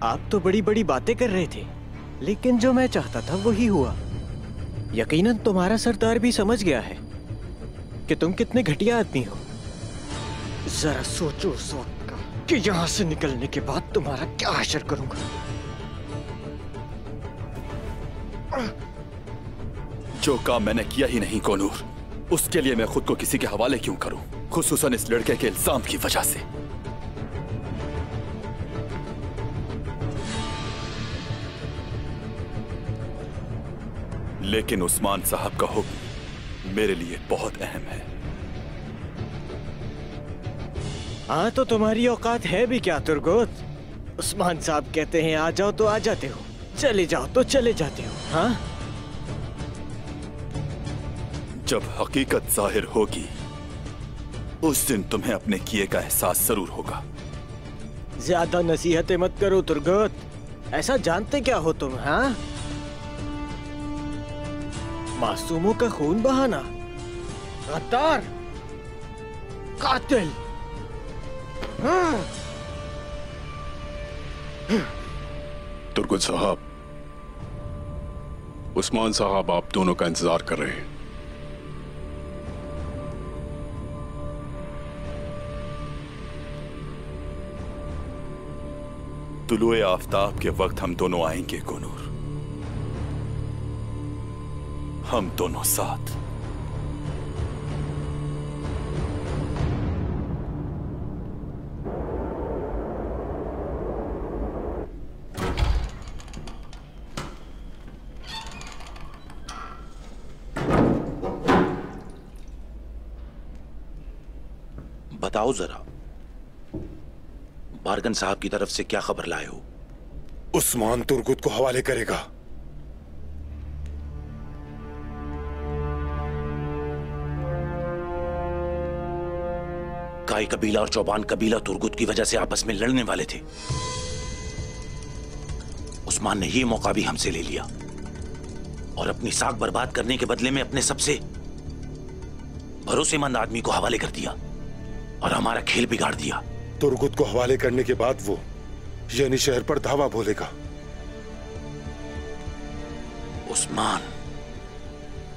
U: आप तो बड़ी बड़ी बातें कर रहे थे, लेकिन जो मैं चाहता था वही हुआ। यकीनन तुम्हारा सरदार भी समझ गया है कि तुम कितने घटिया आदमी हो। जरा सोचो उस वक्त का कि यहाँ से निकलने के बाद तुम्हारा क्या हशर करूंगा।
C: जो काम मैंने किया ही नहीं कोनूर, उसके लिए मैं खुद को किसी के हवाले क्यों करूं, खुसूसन इस लड़के के इल्जाम की वजह से। लेकिन उस्मान साहब का हुक्म मेरे लिए बहुत अहम है।
U: हाँ, तो तुम्हारी औकात है भी क्या तुर्गुत? उस्मान साहब कहते हैं आ जाओ तो आ जाते हो, चले जाओ तो चले जाते हो। हाँ,
C: जब हकीकत जाहिर होगी उस दिन तुम्हें अपने किए का एहसास जरूर होगा।
U: ज्यादा नसीहतें मत करो तुर्गुत, ऐसा जानते क्या हो तुम? हाँ, मासूमों का खून बहाना, गद्दार, कातिल।
K: तुर्गुत साहब, उस्मान साहब आप दोनों का इंतजार कर रहे हैं।
C: तुलुए आफताब के वक्त हम दोनों आएंगे गुनूर, हम दोनों साथ।
A: बताओ जरा, बारगन साहब की तरफ से क्या खबर लाए हो?
B: उस्मान तुर्गुत को हवाले करेगा।
A: काई कबीला और चौबान कबीला तुर्गुत की वजह से आपस में लड़ने वाले थे। उस्मान ने यह मौका भी हमसे ले लिया और अपनी साख बर्बाद करने के बदले में अपने सबसे भरोसेमंद आदमी को हवाले कर दिया और हमारा खेल बिगाड़ दिया।
B: तुर्गुत को हवाले करने के बाद वो यानी शहर पर धावा बोलेगा।
A: उस्मान,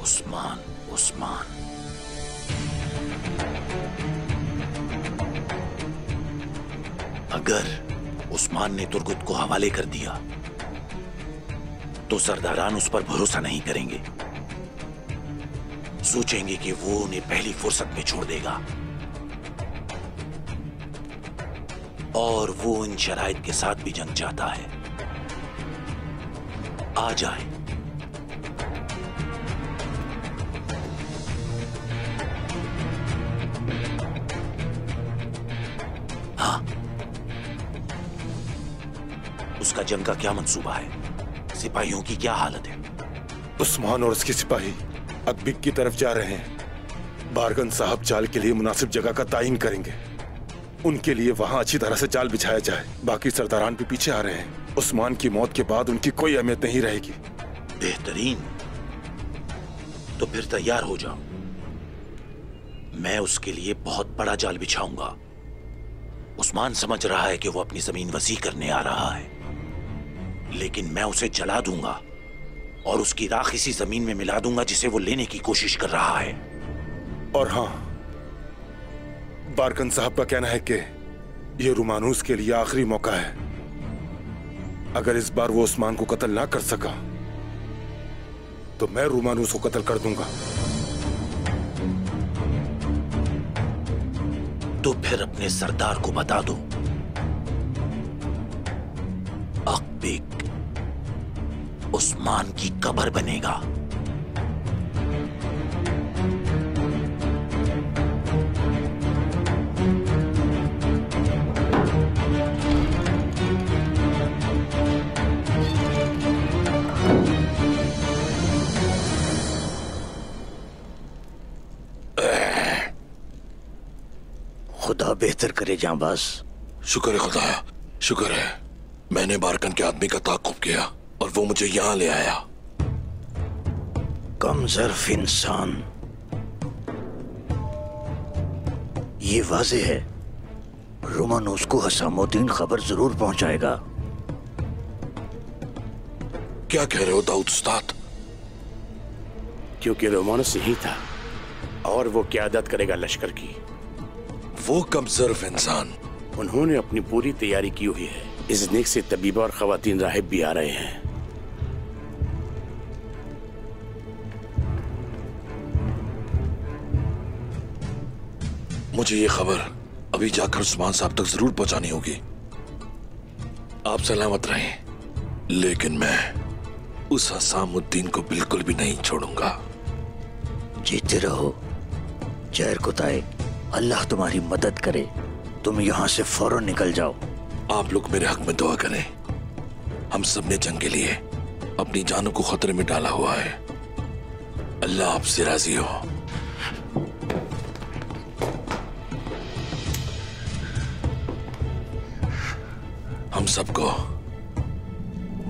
A: उस्मान, उस्मान। अगर उस्मान ने तुर्गुत को हवाले कर दिया तो सरदारान उस पर भरोसा नहीं करेंगे, सोचेंगे कि वो उन्हें पहली फुर्सत में छोड़ देगा और वो इन शराइत के साथ भी जंग चाहता है। आ जाए। हाँ, उसका जंग का क्या मंसूबा है? सिपाहियों की क्या हालत है?
B: उस्मान और उसके सिपाही अकबिक की तरफ जा रहे हैं। बारगन साहब चाल के लिए मुनासिब जगह का तायीन करेंगे। उनके लिए वहां अच्छी तरह से जाल बिछाया जाए। बाकी सरदारान भी पीछे आ रहे हैं। उस्मान की मौत के बाद उनकी कोई अहमियत नहीं रहेगी।
A: बेहतरीन, तो फिर तैयार हो जाओ। मैं उसके लिए बहुत बड़ा जाल बिछाऊंगा। उस्मान समझ रहा है कि वो अपनी जमीन वसी करने आ रहा है, लेकिन मैं उसे जला दूंगा और उसकी राख इसी जमीन में मिला दूंगा जिसे वो लेने की कोशिश कर रहा है।
B: और हाँ, बारकन साहब का कहना है कि यह रुमानूस के लिए आखिरी मौका है। अगर इस बार वो उस्मान को कत्ल ना कर सका तो मैं रुमानूस को कत्ल कर दूंगा।
A: तो फिर अपने सरदार को बता दो, अकबिक उस्मान की कब्र बनेगा।
E: खुदा बेहतर करे जांबाज।
V: शुक्र है खुदाया, शुक्र है। मैंने बारकन के आदमी का ताक़ुब किया और वो मुझे यहां ले आया।
E: कमजोर इंसान। ये वाज़ेह है रोमानोस को हसामुद्दीन खबर जरूर पहुंचाएगा।
V: क्या कह रहे हो दाऊद उस्ताद?
O: क्योंकि रोमानोस यही था और वो क़यादत करेगा लश्कर की।
V: वो कमजोर इंसान।
O: उन्होंने अपनी पूरी तैयारी की हुई है। इस नेक से तबीबा और खवातीन राहिब भी आ रहे हैं।
V: मुझे ये खबर अभी जाकर उस्मान साहब तक जरूर पहुंचानी होगी। आप सलामत रहें, लेकिन मैं उस हसामुद्दीन को बिल्कुल भी नहीं छोड़ूंगा।
E: जीते रहो जहर कुताए, अल्लाह तुम्हारी मदद करे। तुम यहाँ से फौरन निकल जाओ।
V: आप लोग मेरे हक में दुआ करें। हम सब ने जंग के लिए अपनी जानों को खतरे में डाला हुआ है। अल्लाह आपसे राजी हो। हम सबको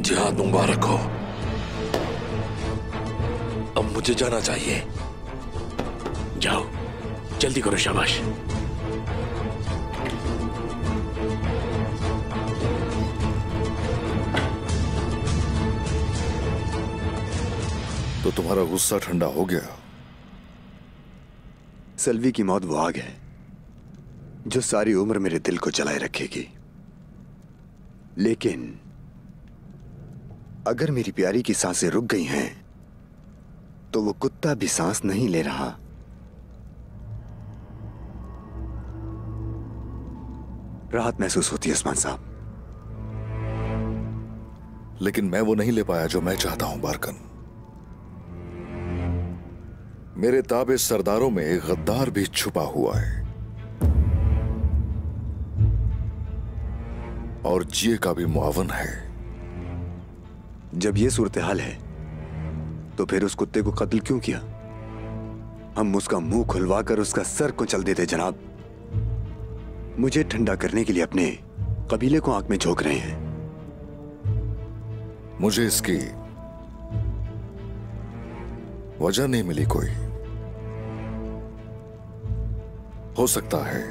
V: जिहाद मुबारक हो। अब मुझे जाना चाहिए।
O: जाओ, जल्दी करो। शाबाश।
D: तो तुम्हारा गुस्सा ठंडा हो गया?
I: सल्वी की मौत वो आग है जो सारी उम्र मेरे दिल को जलाए रखेगी। लेकिन अगर मेरी प्यारी की सांसें रुक गई हैं, तो वो कुत्ता भी सांस नहीं ले रहा। राहत महसूस होती है उस्मान साहब।
D: लेकिन मैं वो नहीं ले पाया जो मैं चाहता हूं बारकन। मेरे ताबे सरदारों में एक गद्दार भी छुपा हुआ है और जिये का भी मुआवन है।
I: जब ये सूरत हाल है तो फिर उस कुत्ते को कत्ल क्यों किया? हम उसका मुंह खुलवाकर उसका सर कुचल देते जनाब। मुझे ठंडा करने के लिए अपने कबीले को आंख में झोंक रहे हैं।
D: मुझे इसकी वजह नहीं मिली कोई। हो सकता है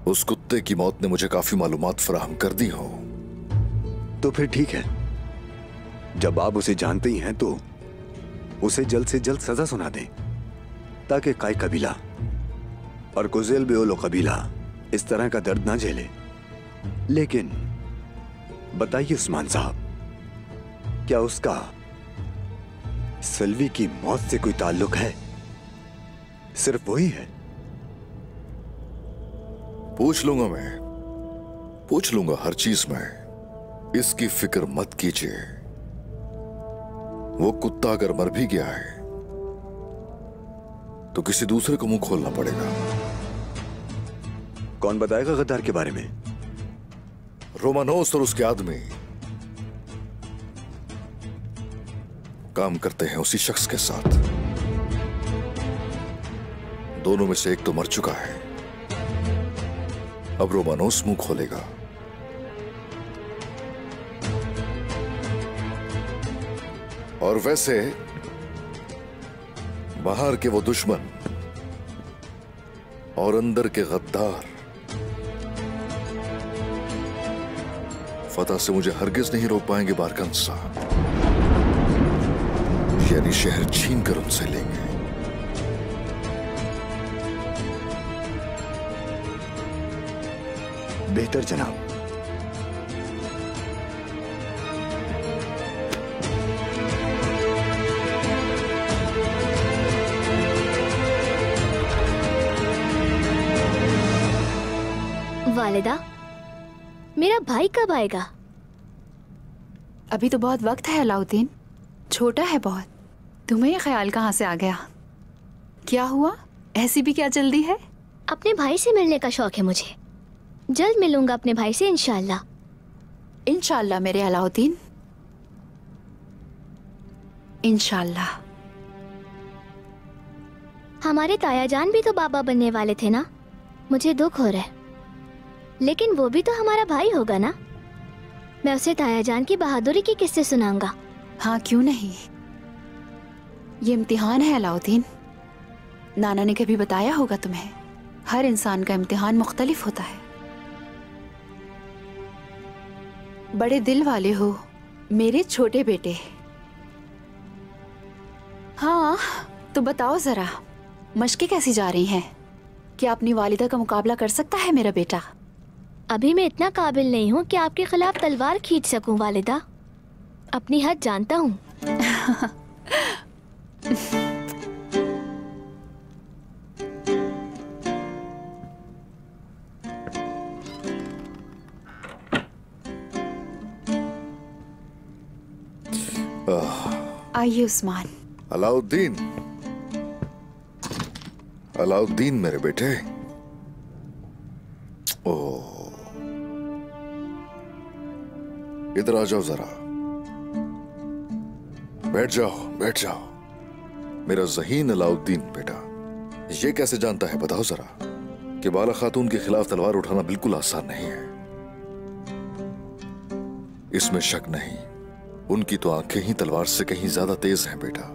D: उस कुत्ते की मौत ने मुझे काफी मालूमात फराहम कर दी हो।
I: तो फिर ठीक है, जब आप उसे जानते ही हैं तो उसे जल्द से जल्द सजा सुना दें, ताकि काई कबीला और कुजेल बेओलो कबीला इस तरह का दर्द ना झेले। लेकिन बताइए उस्मान साहब, क्या उसका सल्वी की मौत से कोई ताल्लुक है? सिर्फ वही है?
D: पूछ लूंगा मैं, पूछ लूंगा हर चीज में। इसकी फिक्र मत कीजिए। वो कुत्ता अगर मर भी गया है तो किसी दूसरे को मुंह खोलना पड़ेगा।
I: कौन बताएगा गद्दार के बारे में?
D: रोमानोस और उसके आदमी काम करते हैं उसी शख्स के साथ। दोनों में से एक तो मर चुका है, अब रोमानोस मुंह खोलेगा। और वैसे बाहर के वो दुश्मन और अंदर के गद्दार फतह से मुझे हरगिज नहीं रोक पाएंगे बारकन साहब। यानी शहर छीन कर उनसे लेंगे।
I: बेहतर जनाब।
F: वालिदा, मेरा भाई कब आएगा?
G: अभी तो बहुत वक्त है अलाउद्दीन, छोटा है बहुत। तुम्हें ये ख्याल कहाँ से आ गया? क्या हुआ? ऐसी भी क्या जल्दी है?
F: अपने भाई से मिलने का शौक है मुझे। जल्द मिलूंगा अपने भाई से इंशाल्लाह।
G: इंशाल्लाह मेरे अलाउद्दीन, इंशाल्लाह।
F: हमारे ताया जान भी तो बाबा बनने वाले थे ना। मुझे दुख हो रहा है, लेकिन वो भी तो हमारा भाई होगा ना। मैं उसे ताया जान की बहादुरी के किस्से सुनाऊंगा।
G: हाँ, क्यों नहीं। ये इम्तिहान है अलाउद्दीन। नाना ने कभी बताया होगा तुम्हें, हर इंसान का इम्तिहान मुख्तलिफ होता है। बड़े दिल वाले हो मेरे छोटे बेटे। हाँ, तो बताओ जरा, मशकें कैसी जा रही हैं? क्या अपनी वालिदा का मुकाबला कर सकता है मेरा बेटा?
F: अभी मैं इतना काबिल नहीं हूँ कि आपके खिलाफ तलवार खींच सकूं वालिदा। अपनी हद जानता हूँ।
G: आइए उस्मान।
D: अलाउद्दीन, अलाउद्दीन मेरे बेटे। ओह, इधर आ जाओ जरा। बैठ जाओ, बैठ जाओ। मेरा ज़हीन अलाउद्दीन बेटा, ये कैसे जानता है बताओ जरा कि बाला खातून के खिलाफ तलवार उठाना बिल्कुल आसान नहीं है। इसमें शक नहीं, उनकी तो आंखें ही तलवार से कहीं ज्यादा तेज हैं बेटा।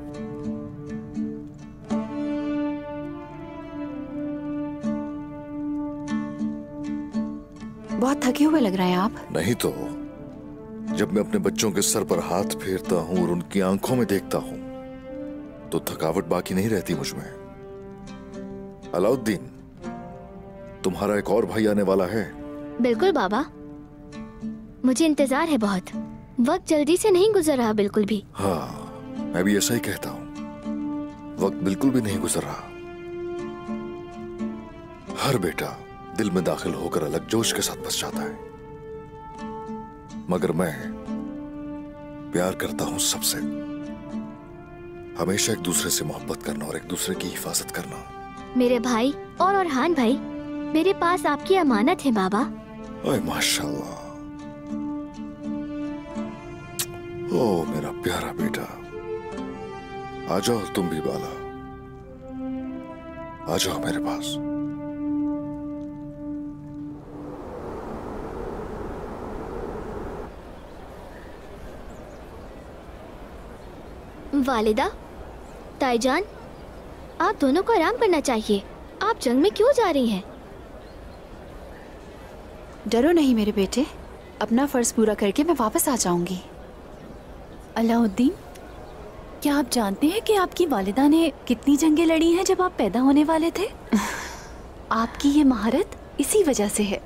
G: बहुत थके हुए लग रहे हैं आप।
D: नहीं तो जब मैं अपने बच्चों के सर पर हाथ फेरता हूं और उनकी आंखों में देखता हूं तो थकावट बाकी नहीं रहती मुझ में। अलाउद्दीन, तुम्हारा एक और भाई आने वाला है।
F: बिल्कुल बाबा, मुझे इंतजार है बहुत। वक्त जल्दी से नहीं गुजर रहा बिल्कुल भी।
D: हाँ, मैं भी ऐसा ही कहता हूं, वक्त बिल्कुल भी नहीं गुजर रहा। हर बेटा दिल में दाखिल होकर अलग जोश के साथ बस जाता है, मगर मैं प्यार करता हूं सबसे। हमेशा एक दूसरे से मोहब्बत करना और एक दूसरे की हिफाजत करना।
F: मेरे भाई और अरहान भाई, मेरे पास आपकी अमानत है बाबा।
D: ओए माशाल्लाह, ओ मेरा प्यारा बेटा। आ जाओ तुम भी बाला, आ जाओ मेरे पास।
F: वालिदा, ताईजान, आप दोनों को आराम करना चाहिए। आप जंग में क्यों जा रही हैं?
G: डरो नहीं मेरे बेटे, अपना फर्ज पूरा करके मैं वापस आ जाऊंगी।
J: अलाउद्दीन, क्या आप जानते हैं कि आपकी वालिदा ने कितनी जंगें लड़ी हैं जब आप पैदा होने वाले थे? आपकी ये महारत इसी वजह से है।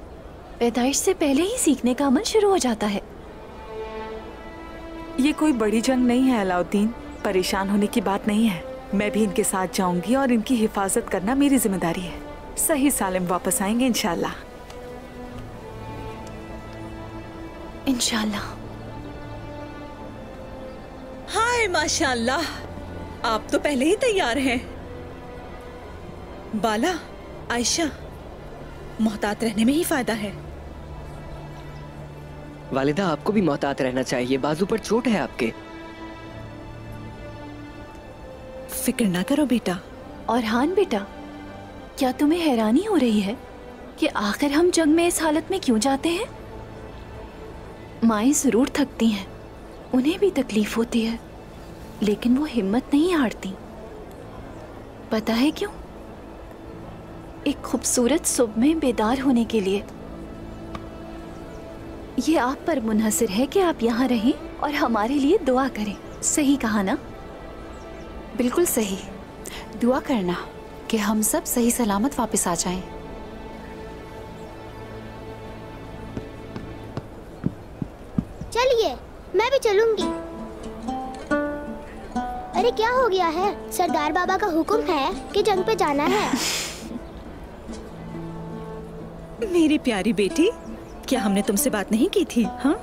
J: पैदाइश से पहले ही सीखने का अमल शुरू हो जाता है।
N: ये कोई बड़ी जंग नहीं है अलाउद्दीन, परेशान होने की बात नहीं है। मैं भी इनके साथ जाऊंगी और इनकी हिफाजत करना मेरी जिम्मेदारी है। सही सालिम वापस आएंगे इंशाल्लाह।
J: इंशाल्लाह।
H: हाय माशाल्लाह, आप तो पहले ही तैयार हैं। बाला, आयशा, मोहतात रहने में ही फायदा है।
S: वालिदा, आपको भी मोहतात रहना चाहिए, बाजू पर चोट है आपके।
H: फिक्र ना करो बेटा।
J: और हान बेटा, क्या तुम्हें हैरानी हो रही है कि आखिर हम जंग में इस हालत में क्यों जाते हैं? माएं जरूर थकती हैं, उन्हें भी तकलीफ होती है, लेकिन वो हिम्मत नहीं हारती। पता है क्यों? एक खूबसूरत सुबह में बेदार होने के लिए। ये आप पर मुनहसर है कि आप यहाँ रहें और हमारे लिए दुआ करें। सही कहा ना?
G: बिल्कुल सही। दुआ करना कि हम सब सही सलामत वापस आ जाएं।
R: चलिए, मैं भी चलूंगी। अरे क्या हो गया है? सरदार बाबा का हुक्म है कि जंग पे जाना है।
H: मेरी प्यारी बेटी, क्या हमने तुमसे बात नहीं की थी? हाँ,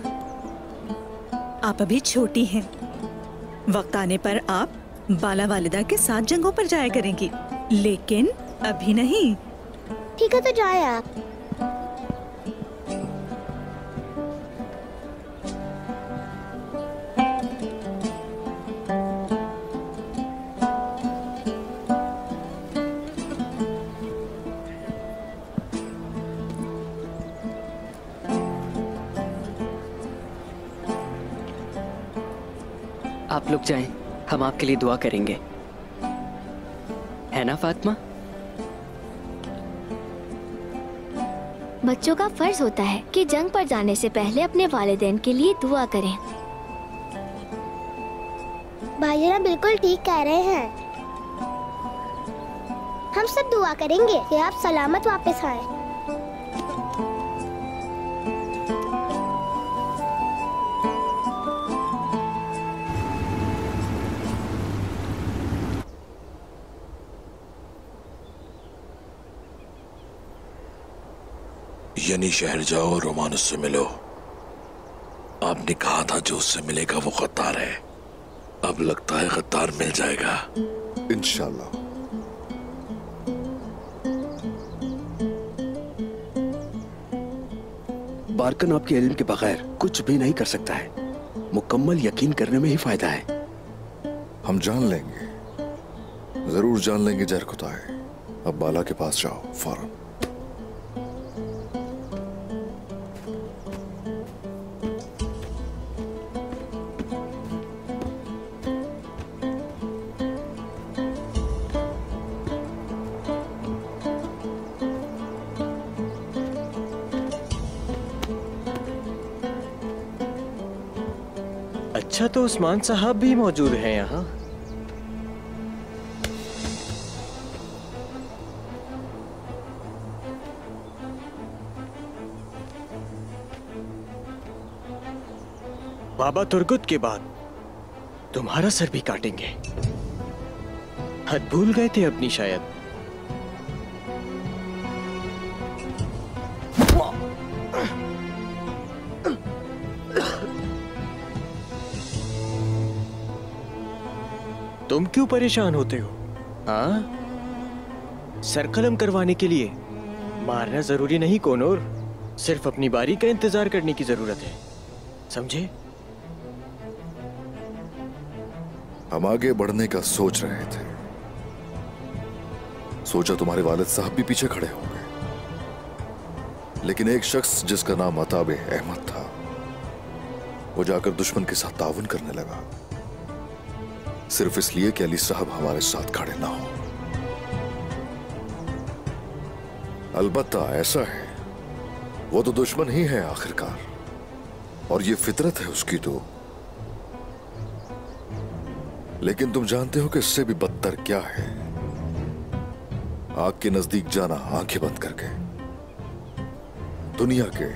H: आप अभी छोटी हैं। वक्त आने पर आप बाला वालिदा के साथ जंगों पर जाया करेंगी, लेकिन अभी नहीं।
R: ठीक है, तो जाए आप।
S: आप लोग जाएं, हम आपके लिए दुआ करेंगे, है ना फातिमा?
F: बच्चों का फर्ज होता है कि जंग पर जाने से पहले अपने वालिदैन के लिए दुआ करें।
R: भाईजान बिल्कुल ठीक कह रहे हैं। हम सब दुआ करेंगे कि आप सलामत वापस आए।
V: यानी शहर जाओ और रोमान उससे मिलो। आपने कहा था जो उससे मिलेगा वो गद्दार है। अब लगता है गद्दार मिल जाएगा।
D: इंशाल्लाह।
L: बारकन आपके इल्म के बगैर कुछ भी नहीं कर सकता है। मुकम्मल यकीन करने में ही फायदा है।
D: हम जान लेंगे, जरूर जान लेंगे जहर खुदा है। अब बाला के पास जाओ फौरन।
U: अच्छा, तो उस्मान साहब भी मौजूद हैं यहाँ। बाबा तुर्गुत के बाद तुम्हारा सर भी काटेंगे। हद भूल गए थे अपनी शायद। तुम क्यों परेशान होते हो? हाँ, सर कलम करवाने के लिए मारना जरूरी नहीं कोनोर, सिर्फ अपनी बारी का इंतजार करने की जरूरत है, समझे?
D: हम आगे बढ़ने का सोच रहे थे, सोचा तुम्हारे वालिद साहब भी पीछे खड़े होंगे, लेकिन एक शख्स जिसका नाम अताबे अहमद था, वो जाकर दुश्मन के साथ ताउन करने लगा, सिर्फ इसलिए कि अली साहब हमारे साथ खड़े ना हो। अलबत्ता ऐसा है, वो तो दुश्मन ही है आखिरकार, और ये फितरत है उसकी तो। लेकिन तुम जानते हो कि इससे भी बदतर क्या है? आग के नजदीक जाना आंखें बंद करके, दुनिया के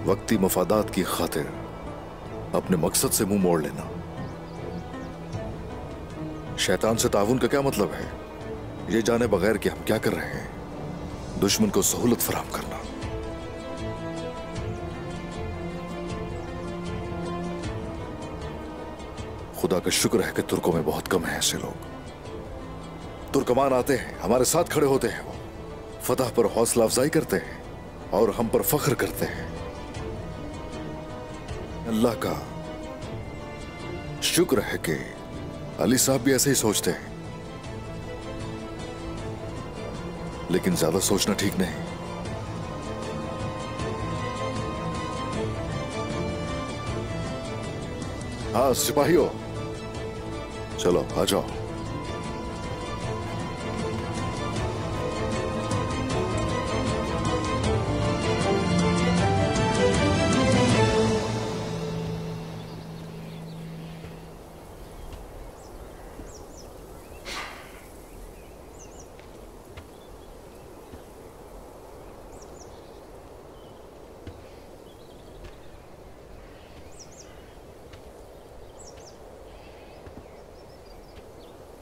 D: वक्ती मफादात की खातिर अपने मकसद से मुंह मोड़ लेना। शैतान से ताउन का क्या मतलब है? ये जाने बगैर कि हम क्या कर रहे हैं, दुश्मन को सहूलत फराहम करना। खुदा का शुक्र है कि तुर्कों में बहुत कम हैं ऐसे लोग। तुर्कमान आते हैं, हमारे साथ खड़े होते हैं, वो फतह पर हौसला अफजाई करते हैं और हम पर फख्र करते हैं। अल्लाह का शुक्र है कि अली साहब भी ऐसे ही सोचते हैं, लेकिन ज्यादा सोचना ठीक नहीं। हाँ सिपाहियों, चलो आ जाओ।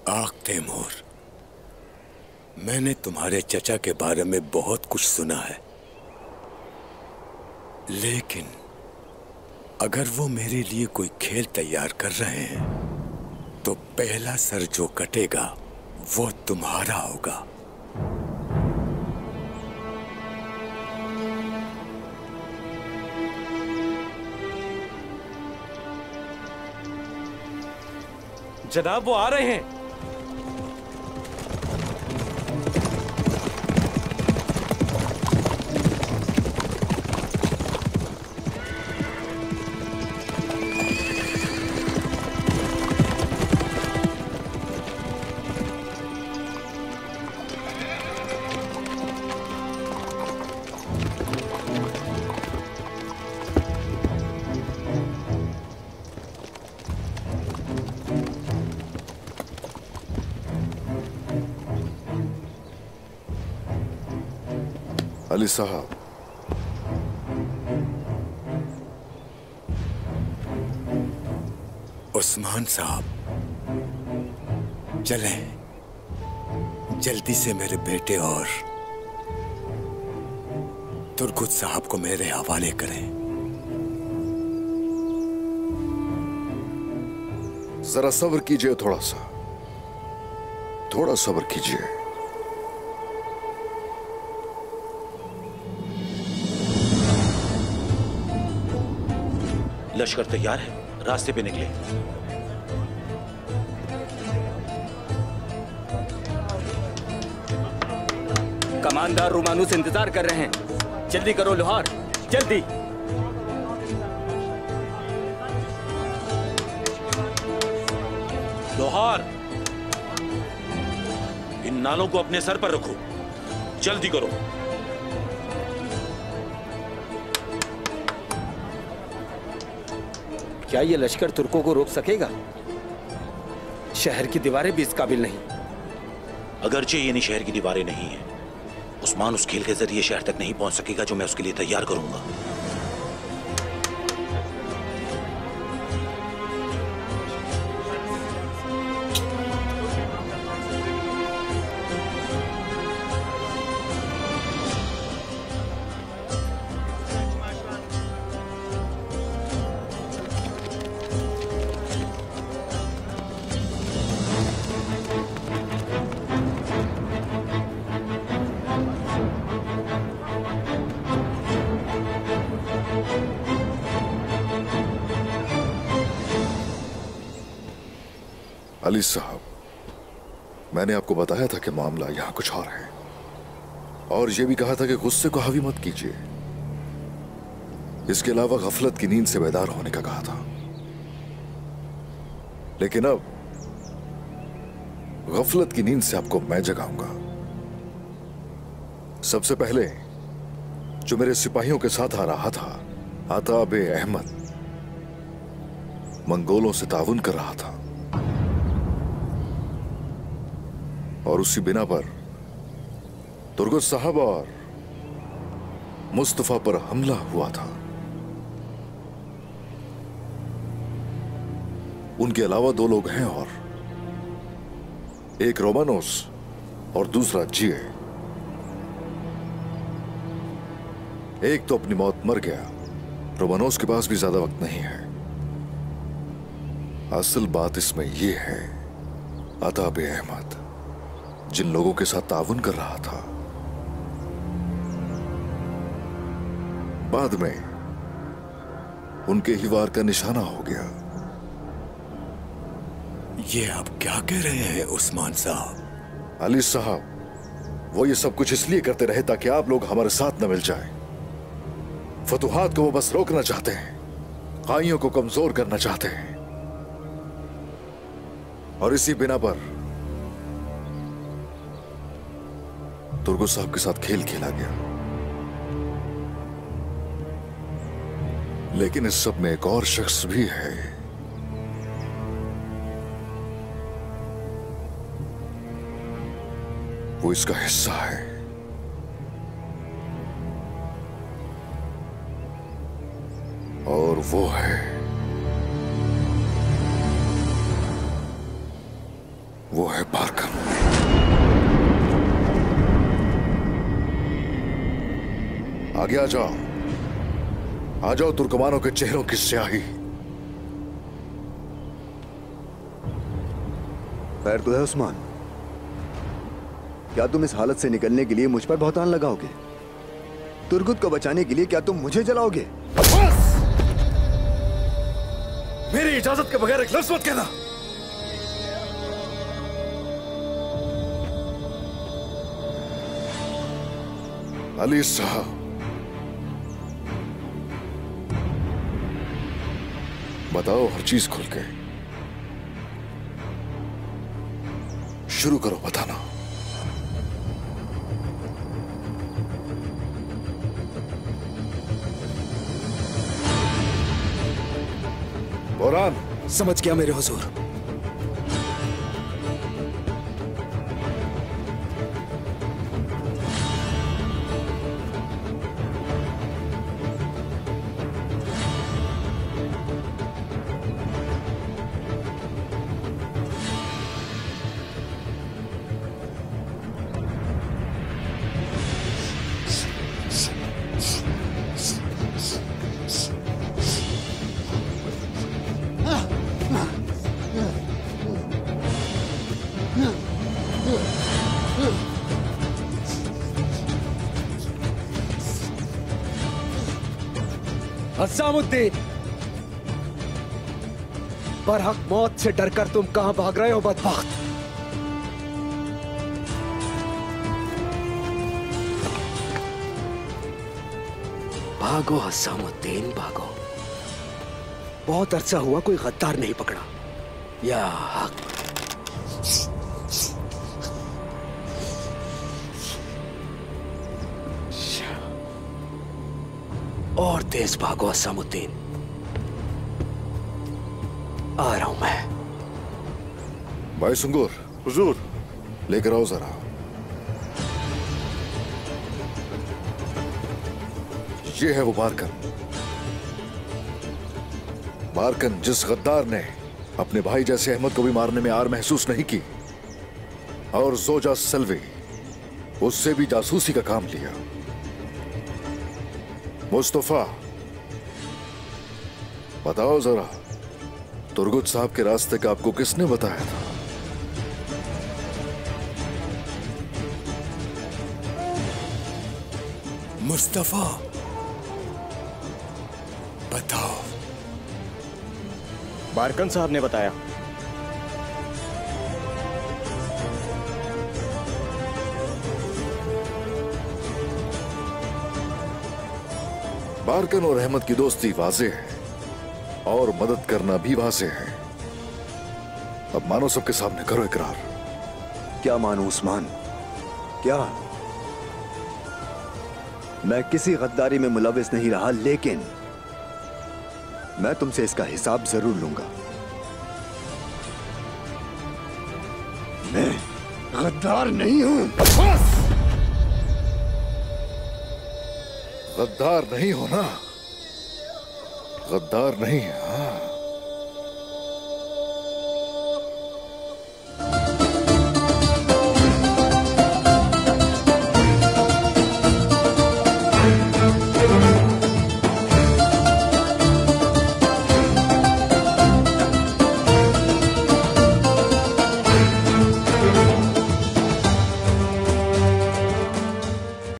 L: आख तैमूर, मैंने तुम्हारे चचा के बारे में बहुत कुछ सुना है, लेकिन अगर वो मेरे लिए कोई खेल तैयार कर रहे हैं तो पहला सर जो कटेगा वो तुम्हारा होगा।
M: जनाब, वो आ रहे हैं।
D: अली साहब,
L: उस्मान साहब, चलें जल्दी से मेरे बेटे और तुर्गुत साहब को मेरे हवाले करें।
D: जरा सब्र कीजिए, थोड़ा सब्र कीजिए।
A: लश्कर तैयार है, रास्ते पे निकले।
P: कमांडर रोमानुस इंतजार कर रहे हैं, जल्दी करो लोहार, जल्दी।
A: लोहार, इन नालों को अपने सर पर रखो, जल्दी करो।
O: क्या ये लश्कर तुर्कों को रोक सकेगा? शहर की दीवारें भी इस काबिल नहीं।
A: अगरचे ये शहर की दीवारें नहीं है, उस्मान उस खेल के जरिए शहर तक नहीं पहुंच सकेगा जो मैं उसके लिए तैयार करूंगा।
D: अली साहब, मैंने आपको बताया था कि मामला यहां कुछ और है, और यह भी कहा था कि गुस्से को हावी मत कीजिए। इसके अलावा गफलत की नींद से बेदार होने का कहा था। लेकिन अब गफलत की नींद से आपको मैं जगाऊंगा। सबसे पहले जो मेरे सिपाहियों के साथ आ रहा था, आताब अहमद, मंगोलों से ताउन कर रहा था, और उसी बिना पर तुर्गुत साहब और मुस्तफा पर हमला हुआ था। उनके अलावा दो लोग हैं, और एक रोमानोस और दूसरा जिए। एक तो अपनी मौत मर गया, रोमानोस के पास भी ज्यादा वक्त नहीं है। असल बात इसमें यह है, आताब अहमद जिन लोगों के साथ ताउन कर रहा था, बाद में उनके ही वार का निशाना हो गया।
L: ये आप क्या कह रहे हैं उस्मान साहब?
D: अली साहब, वो ये सब कुछ इसलिए करते रहे ताकि आप लोग हमारे साथ न मिल जाएं। फतुहात को वो बस रोकना चाहते हैं, काइयों को कमजोर करना चाहते हैं, और इसी बिना पर तुर्गुत साहब के साथ खेल खेला गया। लेकिन इस सब में एक और शख्स भी है। वो इसका हिस्सा है। और वो है बारकन। आगे आ जाओ तुर्कमानों के चेहरों की स्याही।
I: खैर तो है उस्मान, क्या तुम इस हालत से निकलने के लिए मुझ पर बहुतान लगाओगे? तुर्गुत को बचाने के लिए क्या तुम मुझे जलाओगे?
D: मेरी इजाजत के बगैर एक लफ्ज मत कहना। अली साहब, बताओ हर चीज खुल के। शुरू करो बताना। बोरान।
L: समझ गया मेरे हुजूर।
Q: हसामुद्दीन, बरहक मौत से डरकर तुम कहां भाग रहे हो बदबख्त?
L: भागो हसामुद्दीन, भागो। बहुत अरसा हुआ कोई गद्दार नहीं पकड़ा। या हक। और तेज भागो हसामुद्दीन। आ रहा हूं मैं।
D: भाई सुंगूर, हुजूर, लेकर आओ जरा। ये है वो बारकन। बारकन जिस गद्दार ने अपने भाई जैसे अहमद को भी मारने में आर महसूस नहीं की और जोजा सल्वी उससे भी जासूसी का काम लिया। मुस्तफा, बताओ जरा, तुर्गुत साहब के रास्ते का आपको किसने बताया था?
L: मुस्तफा, बताओ।
U: बारकन साहब ने बताया।
D: बारकन और अहमद की दोस्ती वाज़ेह है और मदद करना भी वाज़ेह है। अब मानो सबके सामने, करो इकरार।
T: क्या मानो उस्मान? क्या? मैं किसी गद्दारी में मुलविस नहीं रहा, लेकिन मैं तुमसे इसका हिसाब जरूर लूंगा।
I: मैं गद्दार नहीं हूं।
D: गद्दार नहीं हो ना? गद्दार नहीं है। हाँ।